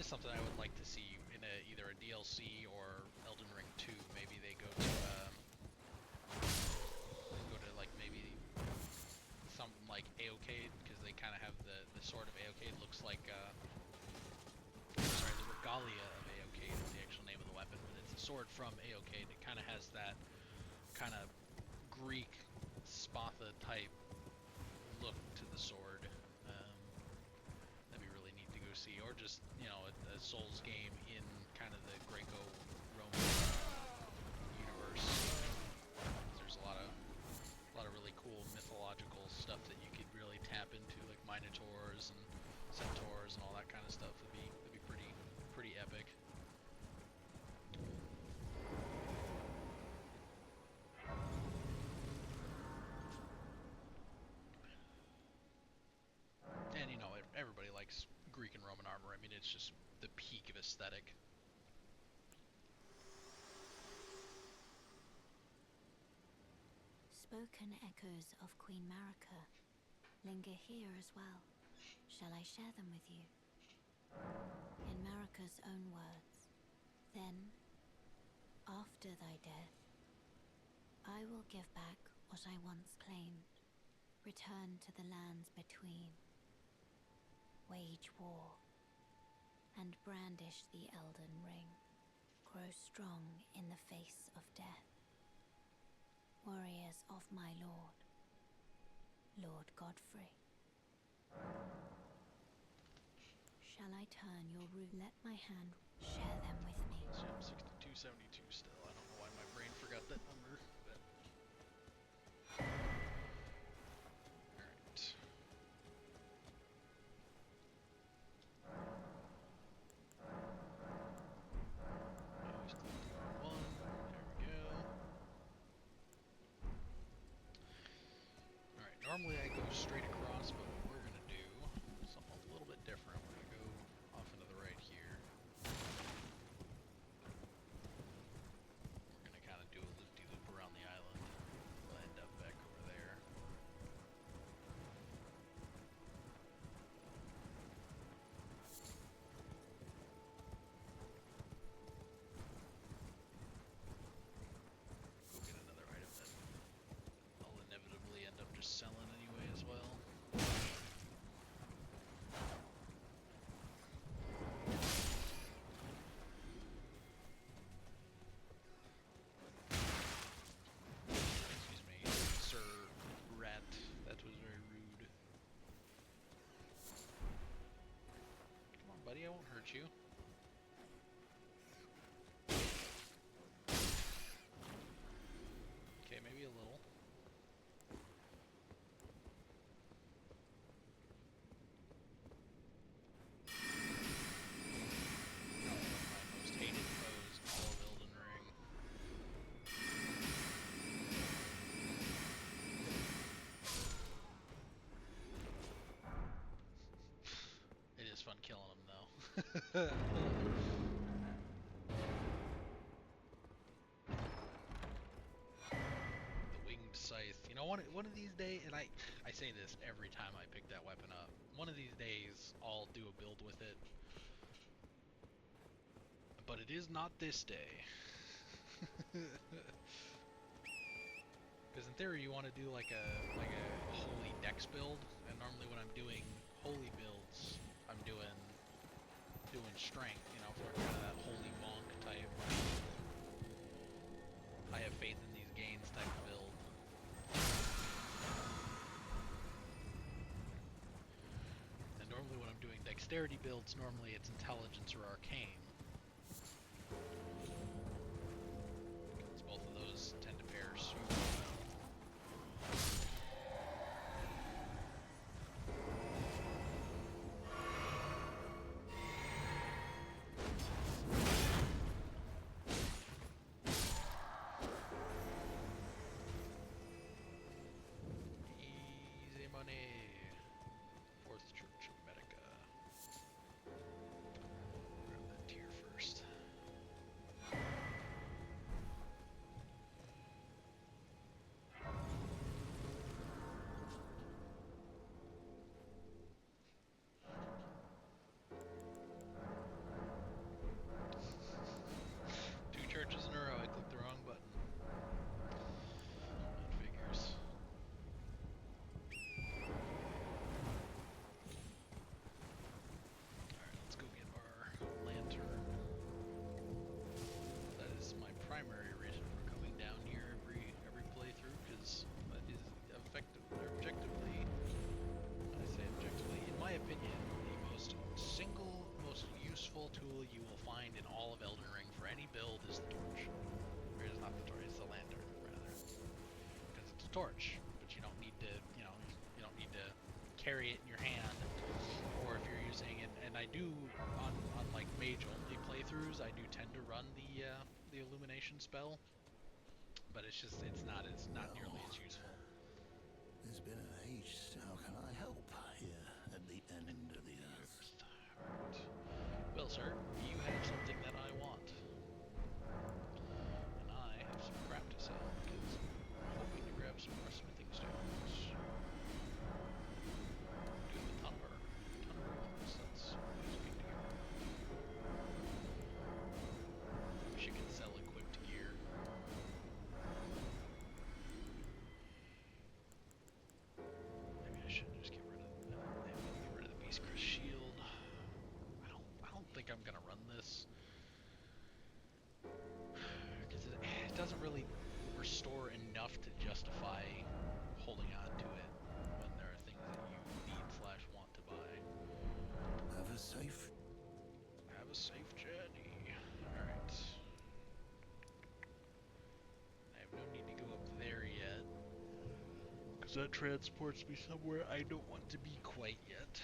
something I would like to see in either a DLC or Elden Ring 2. Maybe they go to like maybe something like Aokade, because they kind of have the sword of Aokade looks like sorry, the regalia of Aokade is the actual name of the weapon, but it's a sword from Aokade. It kind of has that kind of Greek Spatha type look to the sword. That'd be really neat to go see, or just, you know, a Souls game in kind of the Greco-Roman universe. There's a lot of really cool mythological stuff that you could really tap into, like minotaurs and centaurs and all that kind of stuff. Would be pretty epic. And you know, everybody likes Greek and Roman armor. I mean, it's just the peak of aesthetic. Spoken echoes of Queen Marika linger here as well. Shall I share them with you? In Marika's own words, then, after thy death, I will give back what I once claimed, return to the lands between, wage war, and brandish the Elden Ring, grow strong in the face of death. Warriors of my lord, Lord Godfrey. Shall I turn your root? Let my hand share them with me. So I'm 6272 still. I don't know why my brain forgot that number. But... Alright. I always click the wrong one. There we go. Alright, normally I go straight across, but what we're going to do is something a little bit different. We're going to go off into the right here. We're going to kind of do a loop-de-loop around the island. We'll end up back over there. Go get another item that I'll inevitably end up just selling anyway as well. Excuse me, Sir Rat. That was very rude. Come on, buddy, I won't hurt you. Okay, maybe a little. One of my most hated foes in all of Elden Ring. It is fun killing them, though. The winged scythe. You know, one of these days, and I say this every time I pick that weapon up. One of these days, I'll do a build with it. But it is not this day. Because in theory, you want to do like a holy dex build, and normally when I'm doing holy builds, I'm doing strength, you know, for kind of that holy monk type. I have faith in these gains type of build. And normally when I'm doing dexterity builds, normally it's intelligence or arcane. Because both of those tend to pair super well. Easy money. Fourth Church of Medica. Grab that tier first. all of Elden Ring for any build is the torch. Or it's not the torch, it's the lantern, rather. Because it's a torch, but you don't need to, you know, you don't need to carry it in your hand. Or if you're using, and I do, on like mage-only playthroughs, I do tend to run the illumination spell. But it's just, it's not nearly as useful. It's been an age. How can I help here at the end of the earth? Alright. Well, sir, you have something that I want. And I have some crap to sell, because I'm hoping to grab some more smithing stones. Do the ton of runes, that's looking to go. Wish you could sell equipped gear. Maybe I should just get rid of the Beast Crest shield. I don't think I'm gonna run this because it doesn't really restore enough to justify holding on to it when there are things that you need/want to buy. Have a safe journey. Alright. I have no need to go up there yet, because that transports me somewhere I don't want to be quite yet.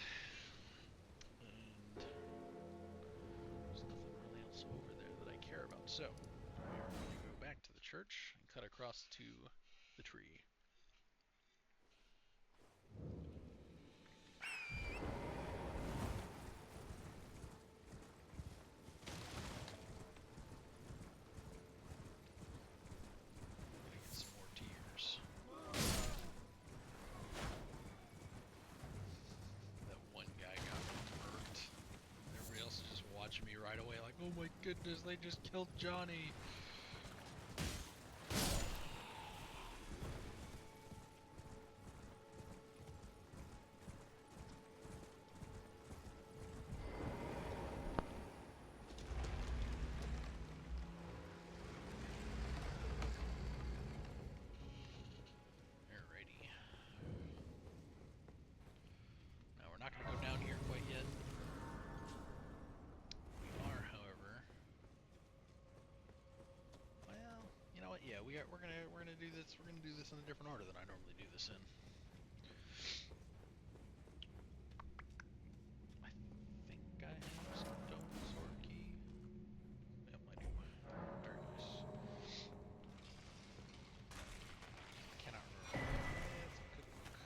And there's nothing really else over there that I care about. So, we're going to go back to the church and cut across to the tree. Get some more tears. That one guy got murked. Everybody else is just watching me right away like, oh my goodness, they just killed Johnny. Alrighty. Now we're not going to go down here quite yet. We are, however. Well, you know what? Yeah, we're gonna do this. We're gonna do this in a different order than I normally do this in. I think I have stone sword key. Yep, I do. Very nice. Cannot remember. Let's have a quick look.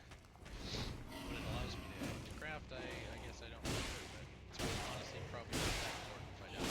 What it allows me to craft, I guess I don't remember, but it's honestly probably not that important to find out.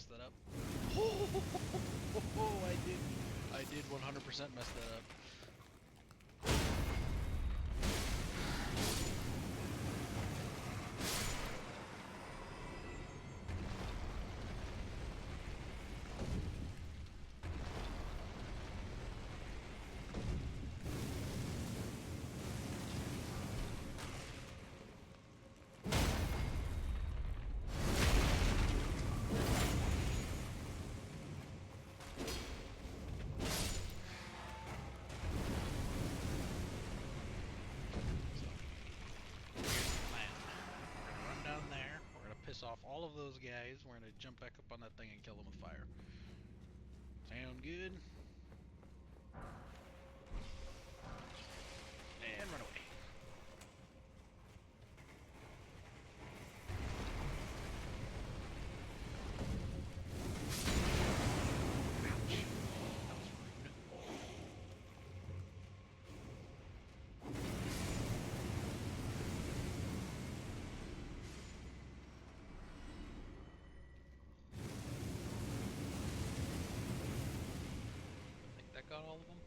mess that up. Oh, I did 100% mess that up. Piss off all of those guys. We're gonna jump back up on that thing and kill them with fire. Sound good? And run away. Ouch. That was rude. That got all of them?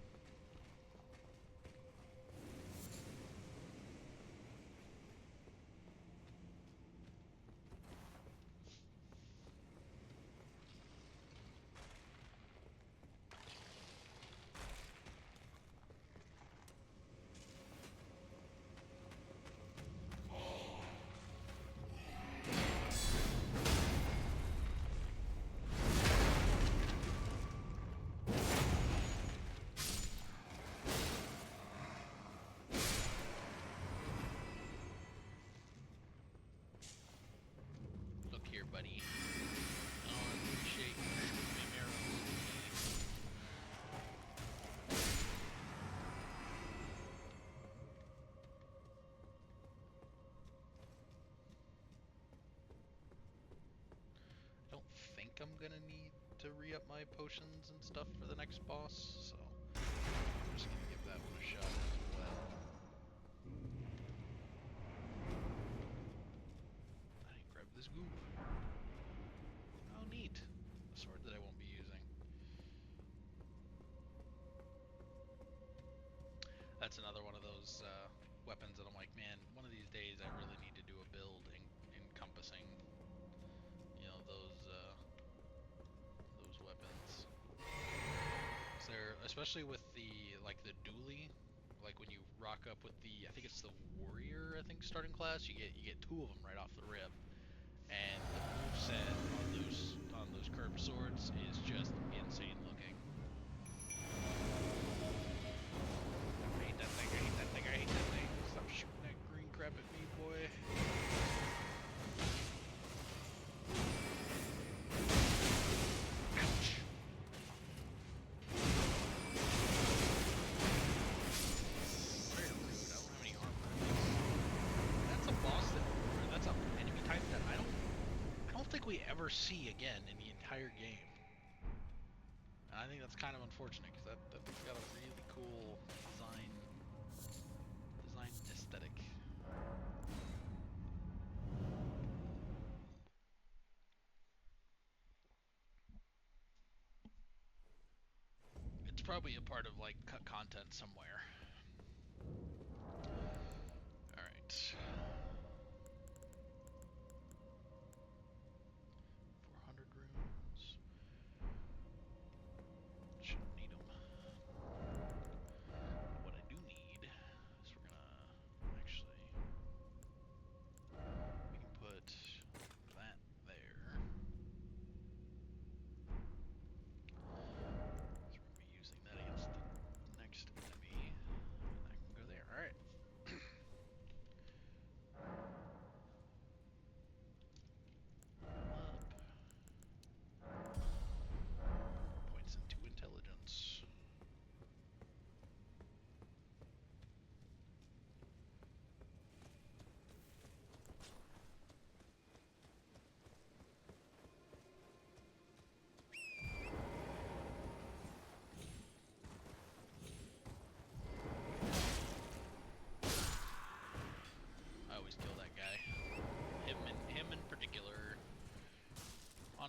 Here, buddy. I don't appreciate you shooting them arrows. I don't think I'm gonna need to re-up my potions and stuff for the next boss, so I'm just gonna give that one a shot as well. I didn't grab this goop. Oh, neat. A sword that I won't be using. That's another one of those weapons that I'm like, man, one of these days I really need to do a build encompassing, you know, those weapons. So especially with the the dually, like when you rock up with the, I think it's the warrior, I think starting class, you get two of them right off the rip. And the moveset on those curved swords is just insane looking. I hate that thing, I hate that thing, I hate that thing. Stop shooting that green crap at me, boy. Ouch. Very rude, I don't have any armor. That's a boss that's an enemy type that I don't think we ever see again in the entire game. And I think that's kind of unfortunate because that's got a really cool design aesthetic. It's probably a part of like cut content somewhere. All right. 400 runes. Shouldn't need them. But what I do need is we're gonna actually, we can put that there. So we're gonna be using that against the next enemy. And that can go there. All right.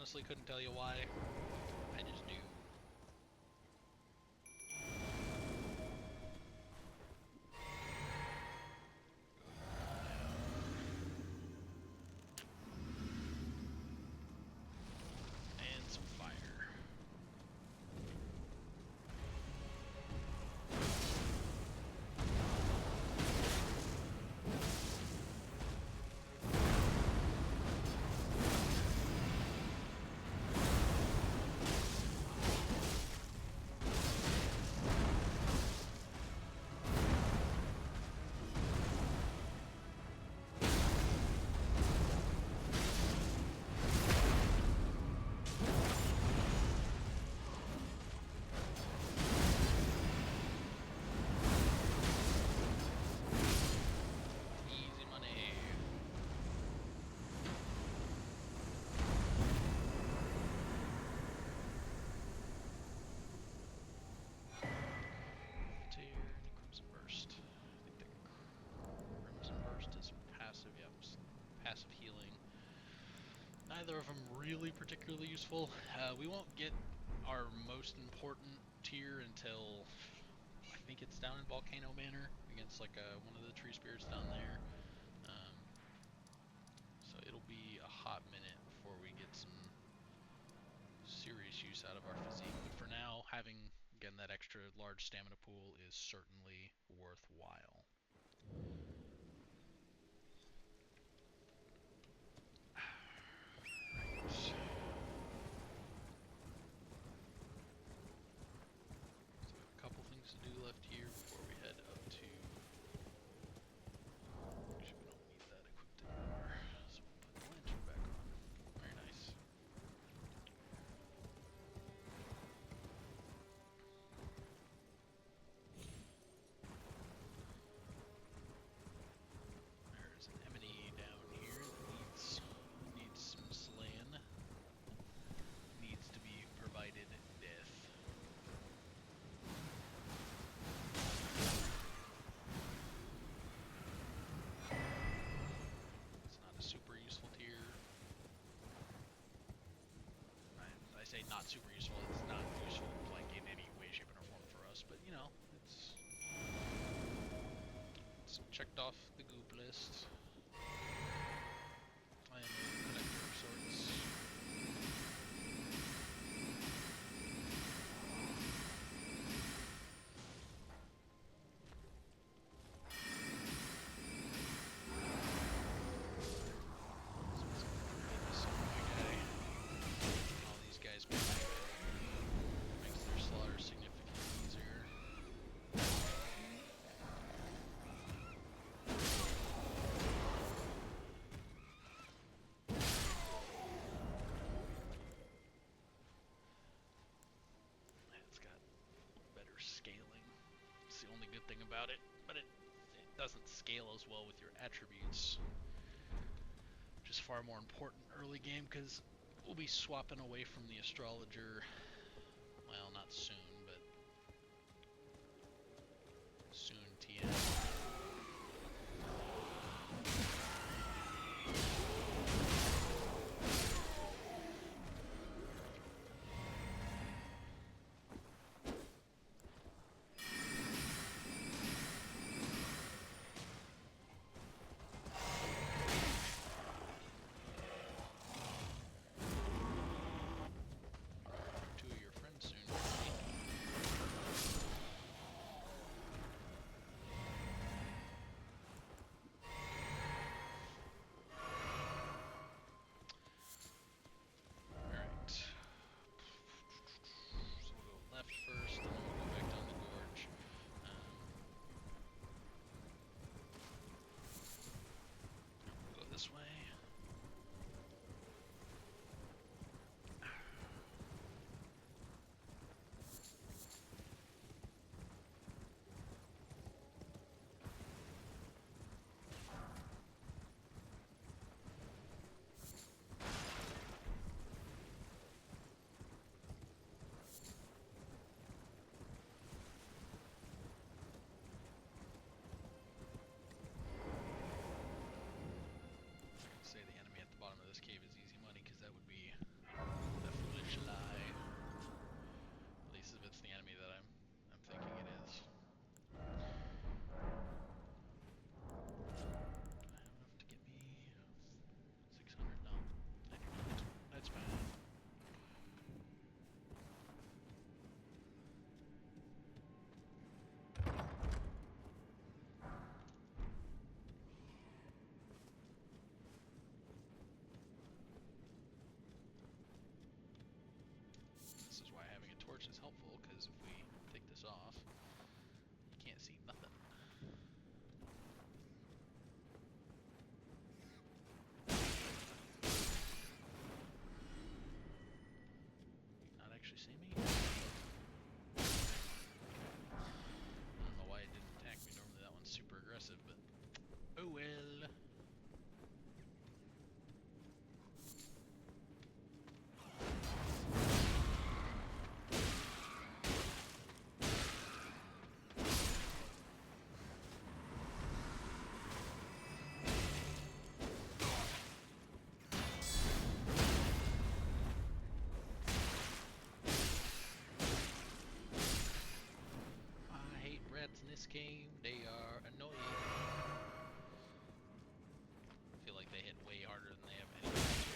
honestly couldn't tell you why. I just do. And some fire. Easy money. Tear and a Crimson Burst. I think the Crimson Burst is passive, yep. Passive healing. Neither of them really particularly useful. We won't get our most important tier until I think it's down in Volcano Manor against like one of the tree spirits down there. So it'll be a hot minute before we get some serious use out of our physique. But for now, having again that extra large stamina pool is certainly worthwhile. Right. So we have a couple things to do left here before we head up to. Actually, we don't need that equipped anymore. So we'll put the lantern back on. Very nice. There's an enemy down here that needs some slaying. Needs to be provided death. It's not a super useful tier. I say not super useful, it's not useful like in any way, shape, or form for us, but you know, it's checked off the goop list. And a collector of sorts. All these guys back makes their slaughter significantly easier. It's got better scaling. It's the only good thing about it, but it doesn't scale as well with your attributes, which is far more important early game because we'll be swapping away from the Astrologer. Well, not soon, but soon TM. Two of your friends soon. which is helpful because if we take this off, you can't see nothing. Not actually see me? I don't know why it didn't attack me. Normally that one's super aggressive, but oh well. In this game, they are annoying. I feel like they hit way harder than they have any right to.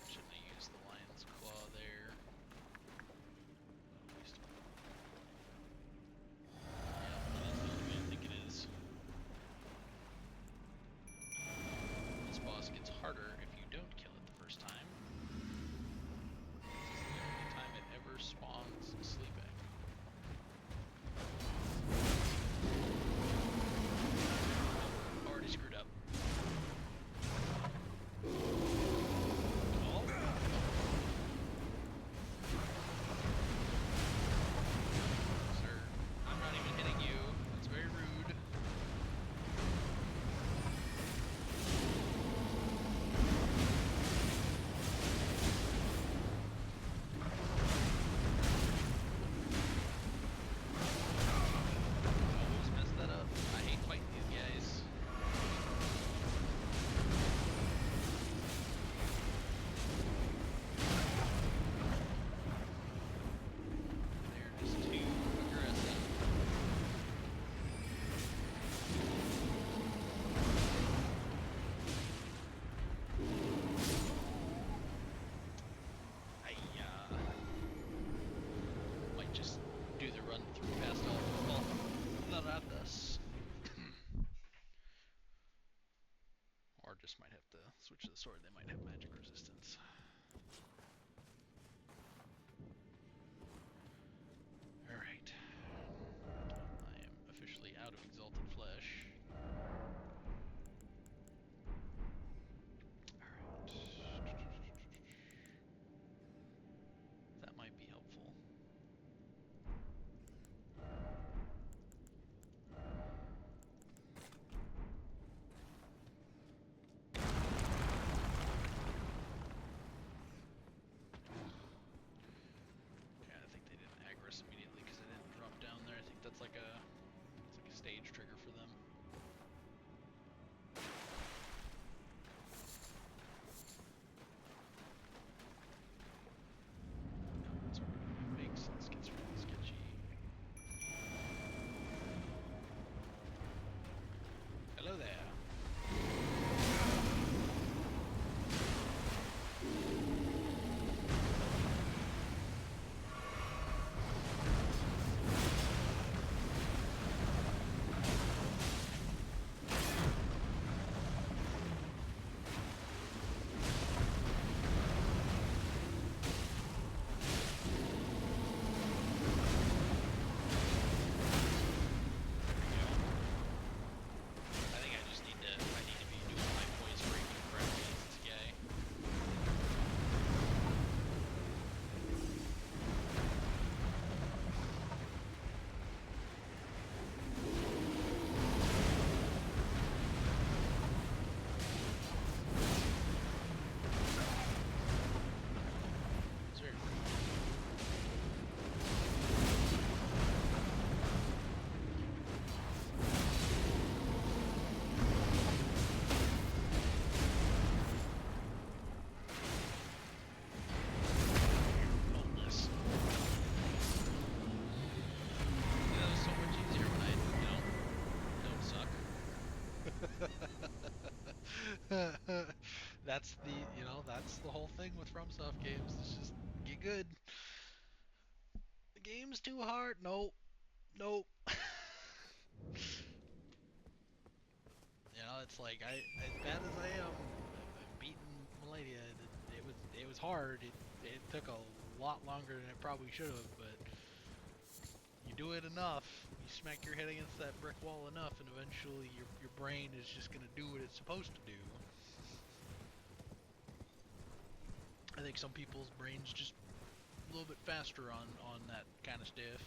Shouldn't have used the lion's claw there. Harder if you don't kill it the first time. This is the only time it ever spawns sleeping. Already screwed up. Oh. Sir, I'm not even hitting you. That's very rude. Or just might have to switch to the sword, they might have magic resistance. Alright. I am officially out of exalted flesh. Alright. That might be helpful. Immediately because I didn't drop down there. I think that's like a stage trigger for them. No, it's already big, so this gets really sketchy. Hello there. That's the, that's the whole thing with FromSoft games. It's just get good. The game's too hard. Nope. Nope. You know, it's like as bad as I am, I've beaten Millennia. It was hard. It took a lot longer than it probably should have, but you do it enough, you smack your head against that brick wall enough, and eventually your brain is just gonna do what it's supposed to do. I think some people's brains just a little bit faster on that kind of stuff.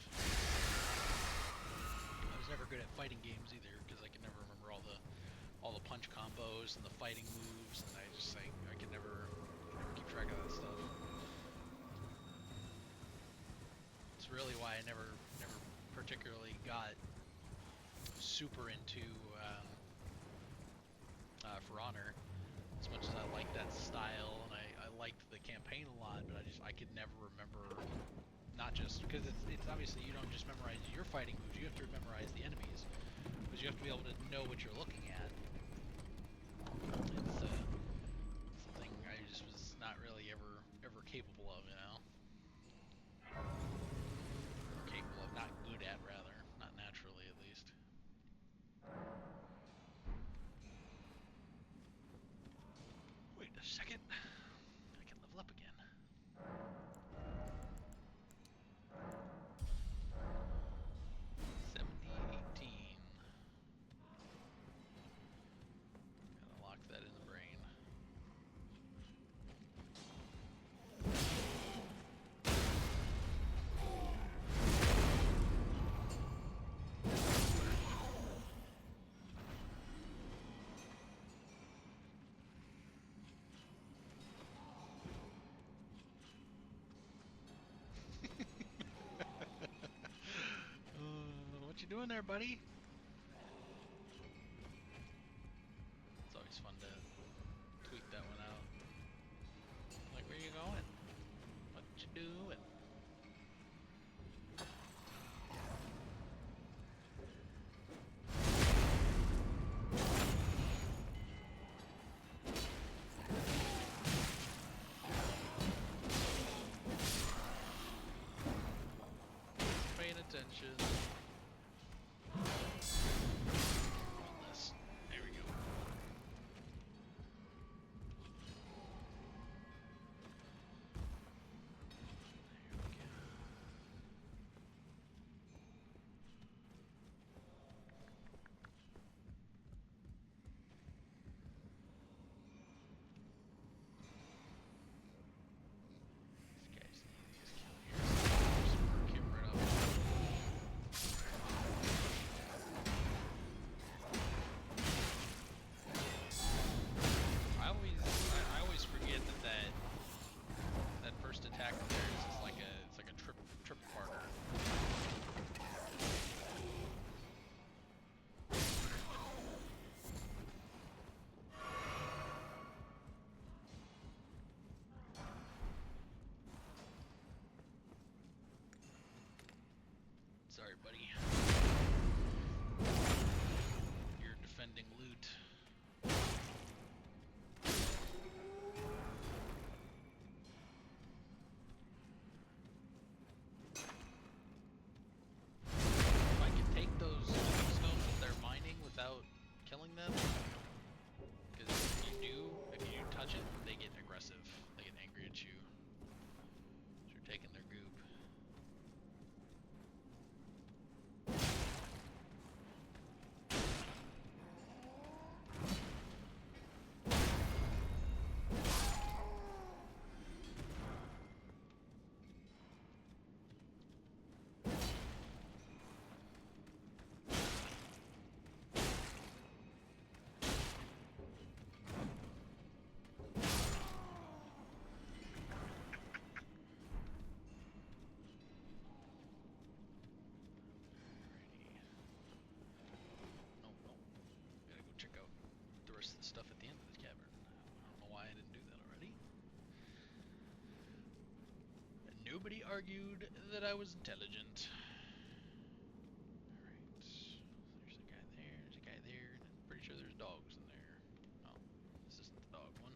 I was never good at fighting games either, because I can never remember all the punch combos and the fighting moves, and I can never keep track of that stuff. It's really why I never particularly got super into For Honor, as much as I liked that style and I liked the campaign a lot, but I could never remember, not just because it's obviously you don't just memorize your fighting moves, you have to memorize the enemies, because you have to be able to know what you're looking at. It's something I just was not really ever capable of, you know, or capable of, not good at, rather, not naturally at least. Wait a second, I can level up again. 70-18. Gotta lock that in the brain. What you doing there, buddy? It's always fun to tweak that one out. Like, where you going? What you doing? Paying attention. Unless, there we go. This guy's the easiest kill here. Just work him right up. I always forget that first attack of theirs is like a triple parter. Sorry, buddy. You're defending loot. If I can take those stones that they're mining without killing them, because if you touch it, they get aggressive. They get angry at you. So you're taking their goop. Check out the rest of the stuff at the end of this cavern. I don't know why I didn't do that already. And nobody argued that I was intelligent. Alright. There's a guy there, there's a guy there, and I'm pretty sure there's dogs in there. Oh, this isn't the dog one.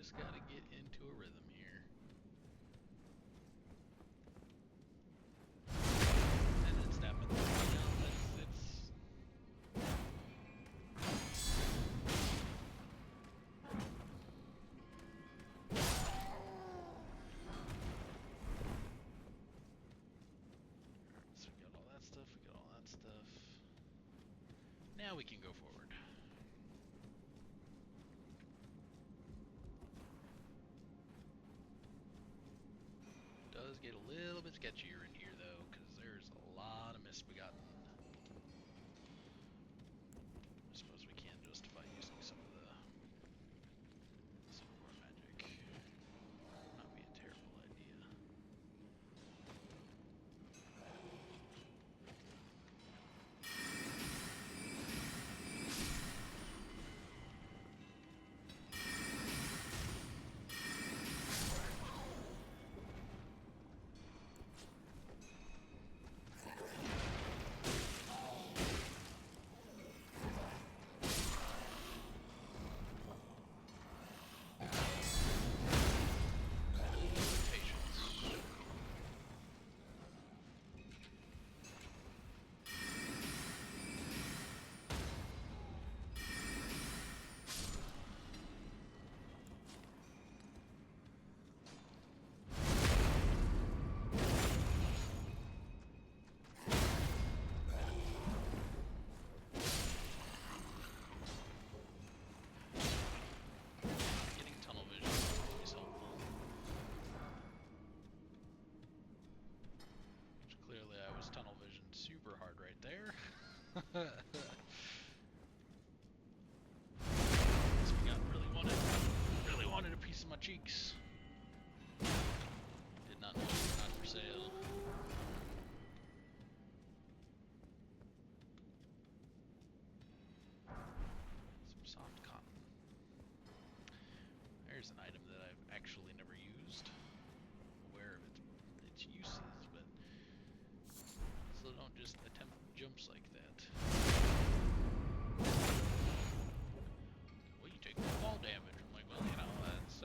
just gotta get into a rhythm here. And then stab him in the face. You know, it's so we got all that stuff, we got all that stuff. Now we can go forward. Does get a little bit sketchier in here though, because there's a lot of misbegotten. I suppose we can justify using some of our magic. Not be a terrible idea. Super hard right there. This we got really wanted a piece of my cheeks. Did not know they were not for sale. Some soft cotton. There's an item that I've actually never used. I'm aware of its uses, but so don't just attempt jumps like that. Well, you take fall damage. I'm like, well, you know, that's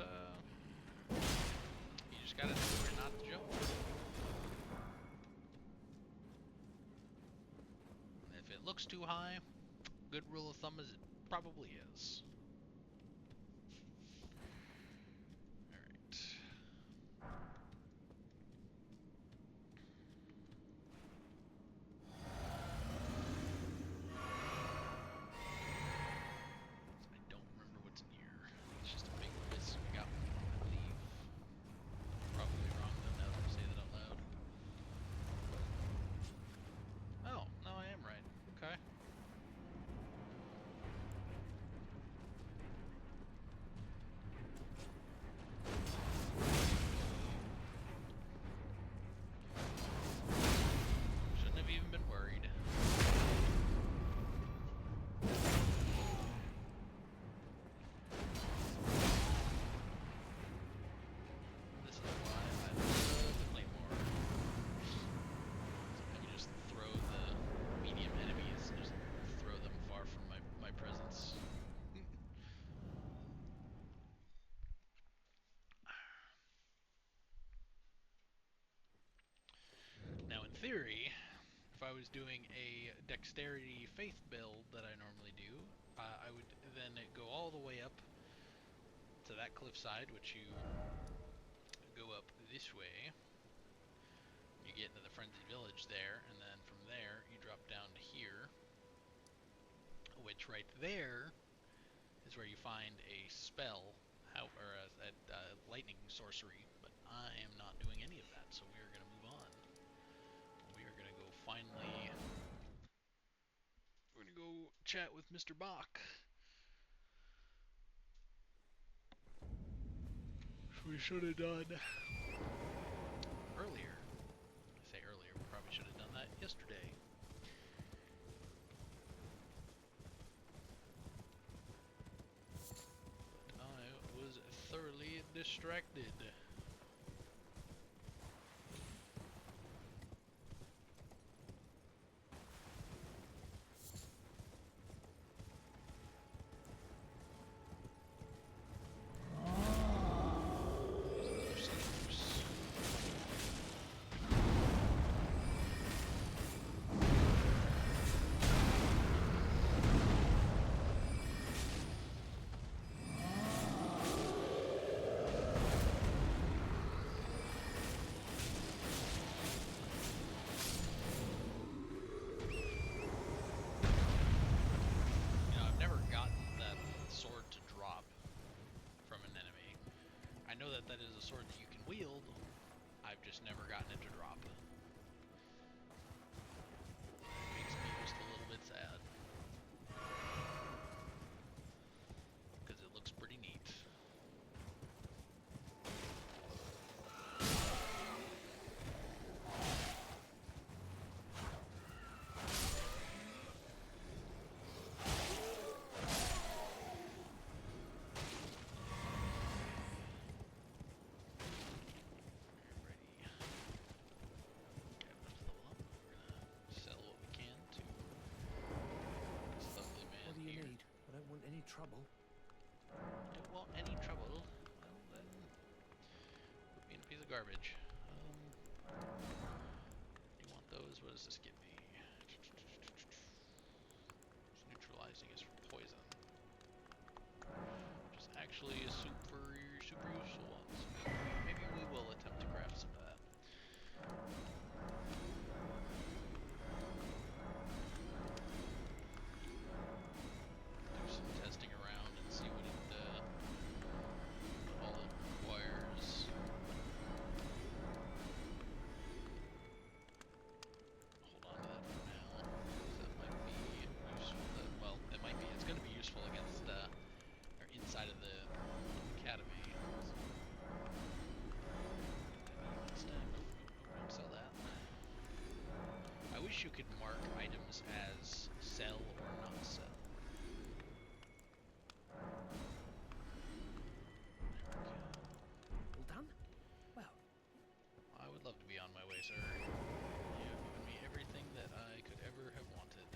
you just gotta know where not to jump. And if it looks too high, good rule of thumb is it probably is. Alright. Theory, if I was doing a dexterity faith build that I normally do, I would then go all the way up to that cliffside, which you go up this way. You get into the frenzied village there, and then from there you drop down to here, which right there is where you find a spell, or a lightning sorcery. But I am not doing any of that, so we are going to move on. We're gonna go chat with Mr. Bach. Which we should have done earlier. I say earlier, we probably should have done that yesterday. But I was thoroughly distracted. garbage. Do you want those? What does this give me? It's neutralizing is for poison. Which is actually a super useful one. So maybe we will attempt to craft some of that. Do some testing around and see what all it requires. Hold on to that for now, because that might be useful. Well, it might be. It's going to be useful against or inside of the academy. Don't sell that. I wish you could mark items as sell or not sell. All done? Well, I would love to be on my way, sir. You have given me everything that I could ever have wanted.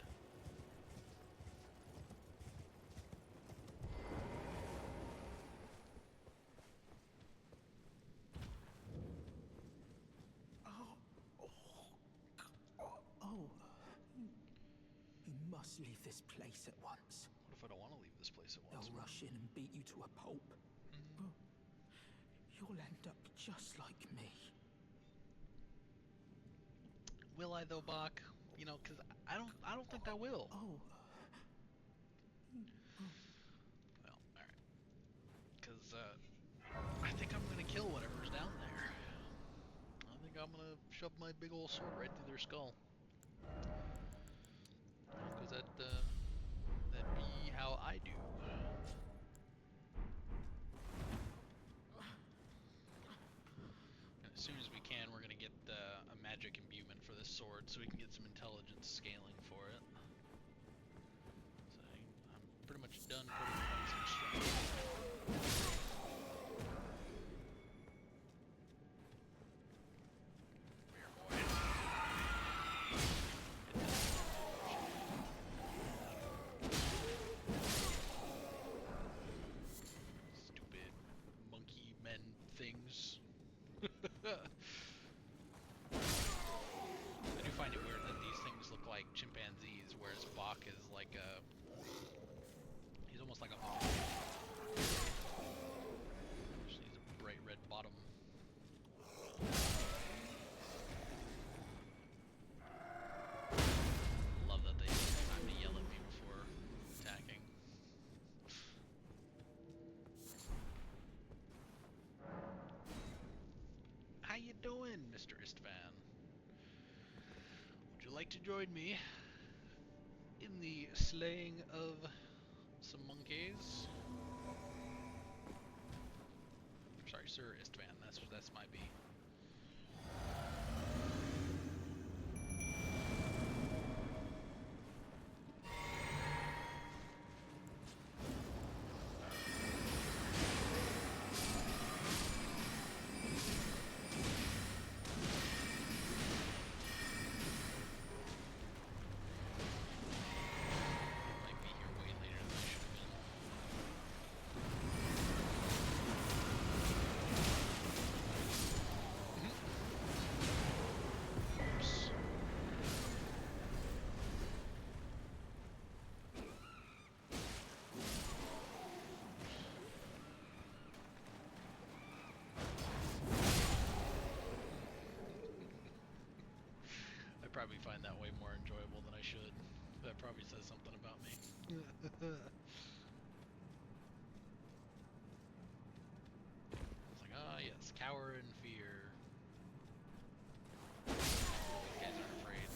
You must leave this place at once. What if I don't want to leave this place at once? They'll rush in and beat you to a pulp. You'll end up just like me. Will I though, Bach? You know, because I don't think I will. Oh. Well, all right. Because I think I'm gonna kill whatever's down there. I think I'm gonna shove my big old sword right through their skull. Because that'd be how I do. And as soon as we can, we're gonna get a magic imbuement for this sword, so we can get some intelligence scaling for it. So I'm pretty much done putting points in strength. Stupid monkey men things. I do find it weird that these things look like chimpanzees, whereas Bach is like he's almost like a monkey. Just needs a bright red bottom. Love that they take the time to yell at me before attacking. How you doing, Mr. Istvan? Would you like to join me in the slaying of some monkeys? Sorry, Sir Istvan. That's my B. Might be here way later than I should have been. Oops. I probably find that way more enjoyable than I should. That probably says something about me. It's like, ah, yes, cower in fear. These guys aren't afraid.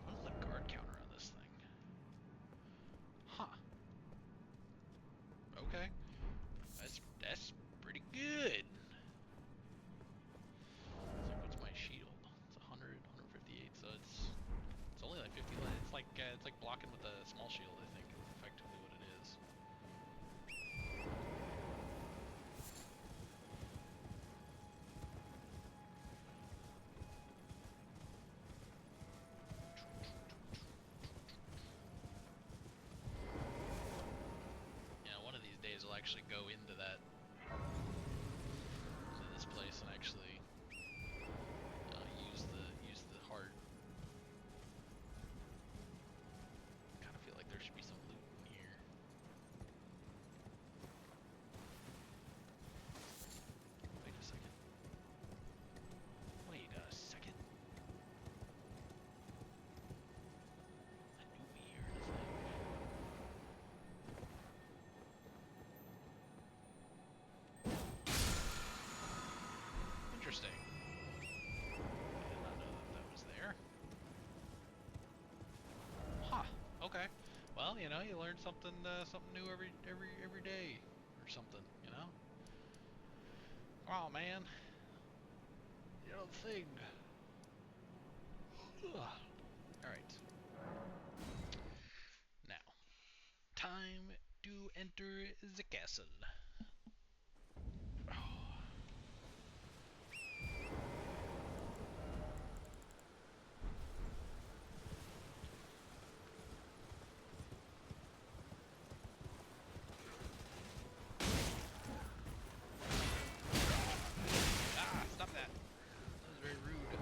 What is the guard counter on this thing? Huh. Okay. That's pretty good. It's like, what's my shield? It's 100. actually go into this place and actually use the heart. Kind of feel like there should be some loot in here. Wait a second. Wait a second. I knew we heard a thing. Interesting. I did not know that that was there. Huh. Okay. Well, you know, you learn something new every day or something, you know? Come on, man. You know the thing. Alright. Now, time to enter the castle. Ah, stop that. That was very rude.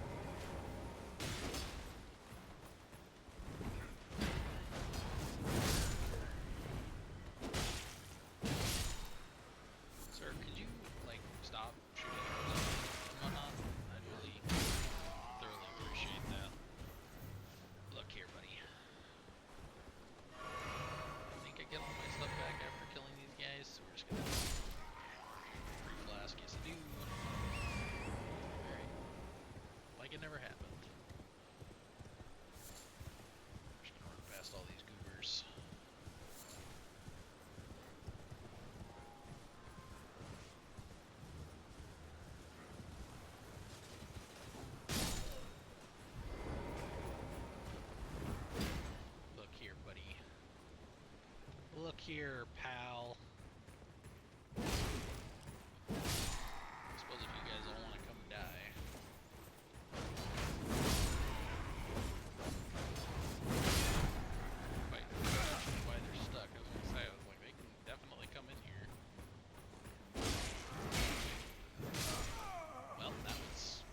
Sir, could you, like, stop shooting arrows and whatnot? I'd really thoroughly appreciate that. Look here, buddy. I think I get all my stuff back after killing these guys, so we're just gonna... Free flask, yes I do. Alright. Like it never happened. Just gonna run past all these goobers. Look here, buddy. Look here, pal. I suppose if you guys all want to come die. Wait, why they're stuck? I was gonna say, I was like, they can definitely come in here. Well, that was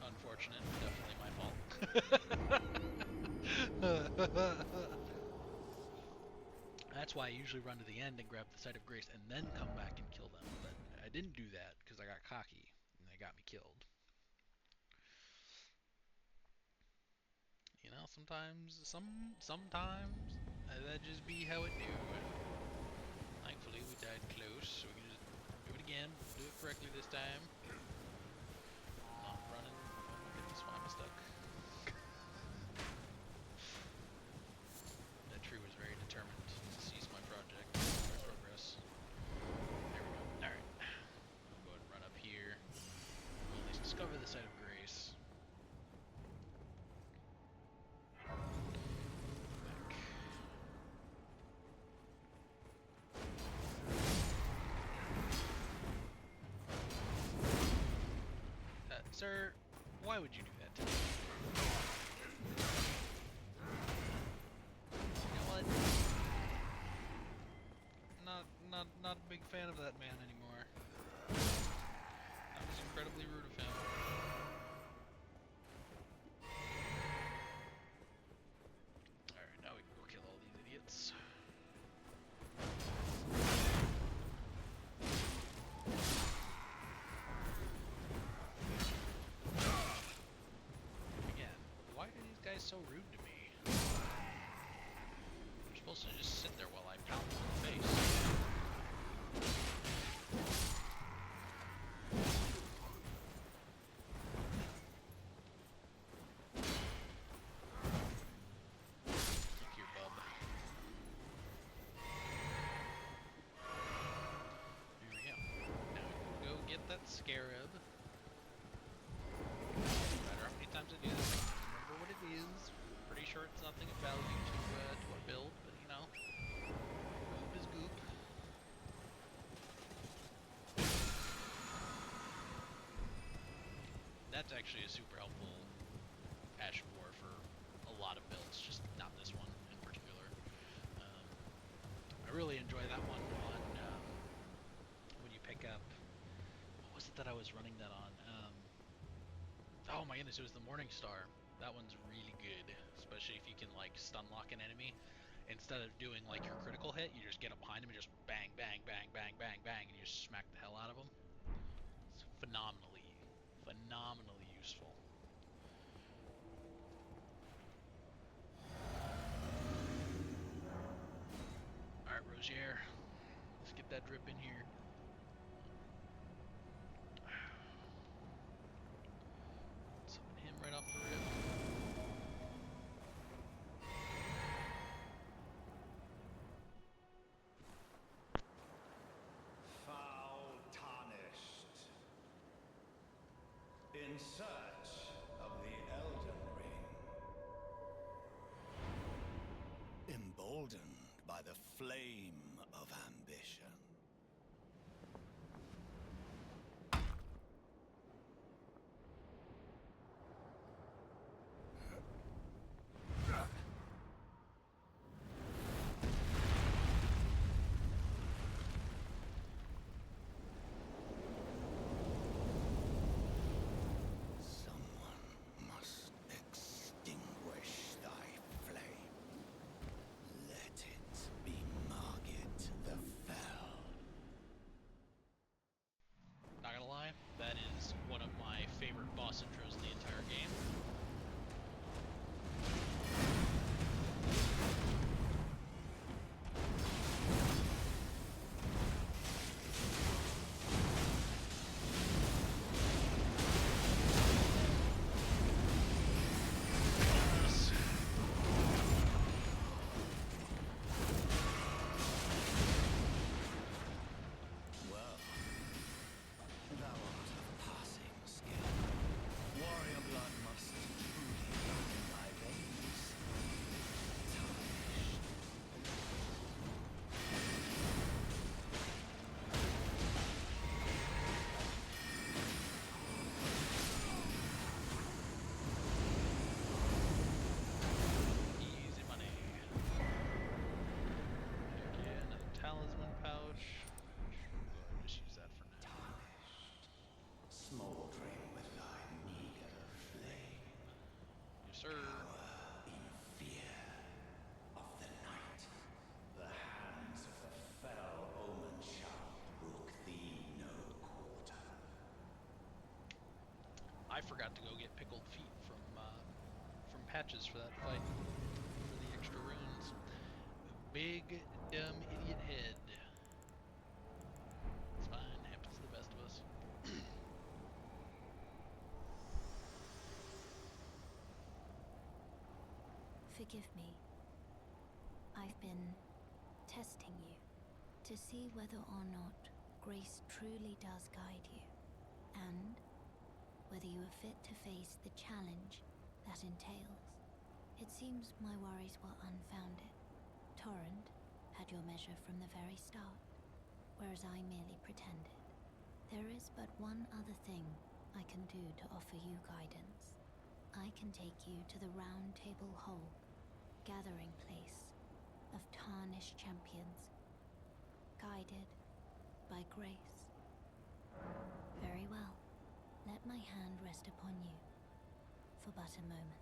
unfortunate. Definitely my fault. That's why I usually run to the end and grab the Site of Grace and then come back and kill them. But I didn't do that because I got cocky and they got me killed. You know, sometimes that just be how it do. Thankfully, we died close, so we can just do it again. Do it correctly this time. Not running. Oh my goodness, why am I stuck? That tree was very determined to seize my project, my progress. There we go. Alright. I'll go ahead and run up here. We'll at least discover the Site of Grace. Sir, why would you do that to me? You know what? Not a big fan of that man anymore. That was incredibly rude of him. Alright, now we can go kill all these idiots. So rude to me. You're supposed to just sit there while I pound them in the face. Look here, bub. Here we go. Now we can go get that scarab. No matter how many times I do this, what it is. Pretty sure it's nothing of value to our build, but you know, goop is goop. That's actually a super helpful Ash of War for a lot of builds, just not this one in particular. I really enjoy that one. that I was running that on? Oh my goodness, it was the Morning Star. That one's really good, especially if you can like stun lock an enemy. Instead of doing like your critical hit, you just get up behind him and just bang, bang, bang, bang, bang, bang, and you just smack the hell out of him. It's phenomenally useful. All right, Rozier, let's get that drip in here. Summon him right off the rip. Foul tarnished. In search of the Elden Ring. Emboldened by the flame of ambition. boss intros in the entire game. I forgot to go get pickled feet from Patches for that fight, for the extra runes. Big dumb idiot head. It's fine, happens to the best of us. Forgive me. I've been testing you to see whether or not grace truly does guide you, and whether you are fit to face the challenge that entails. It seems my worries were unfounded. Torrent had your measure from the very start, whereas I merely pretended. There is but one other thing I can do to offer you guidance. I can take you to the Round Table Hall, gathering place of tarnished champions, guided by grace. Very well. Let my hand rest upon you for but a moment.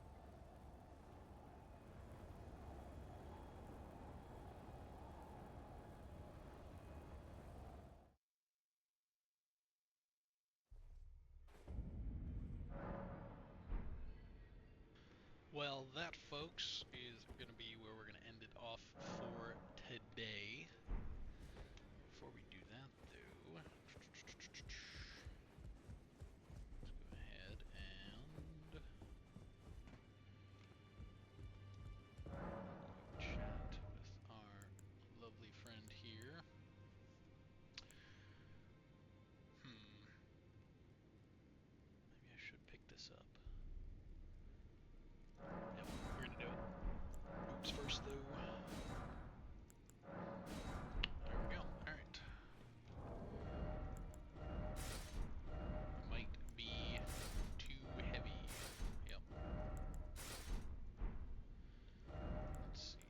Well, that, folks, is going to be where we're going to end it off for today. Before we do that, though, let's go ahead and chat with our lovely friend here. Maybe I should pick this up. Yep, we're gonna do it. Boobs first, though. There we go. Alright. Might be too heavy. Yep. Let's see.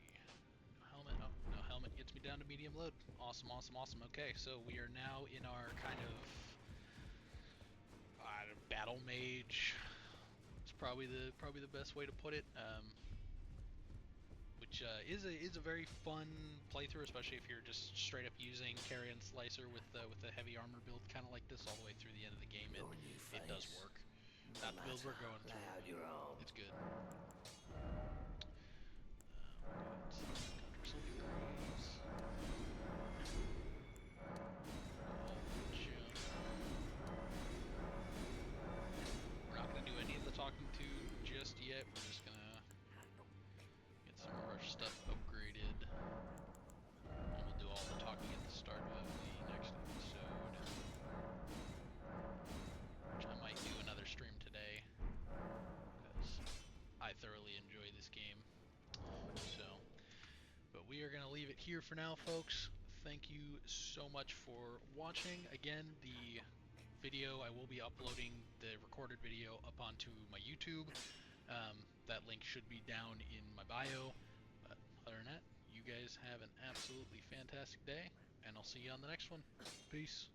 No helmet. Oh, no helmet gets me down to medium load. Awesome, awesome, awesome. Okay, so we are now in our kind of battle mage. It's probably the best way to put it. Which is a very fun playthrough, especially if you're just straight up using Carian Slicer with a heavy armor build, kind of like this, all the way through the end of the game. It does work. Not the build we're going through, but it's good. We'll go ahead and select Conjure Soldier Greaves. Do all the junk. We're not going to do any of the talking to just yet. We're just going to get some of our stuff upgraded. And we'll do all the talking at the start of the next episode. Which I might do another stream today, because I thoroughly enjoy this game. So, but we are going to leave it here for now, folks. Thank you so much for watching. Again, the video, I will be uploading the recorded video up onto my YouTube. That link should be down in my bio. But other than that, you guys have an absolutely fantastic day, and I'll see you on the next one. Peace.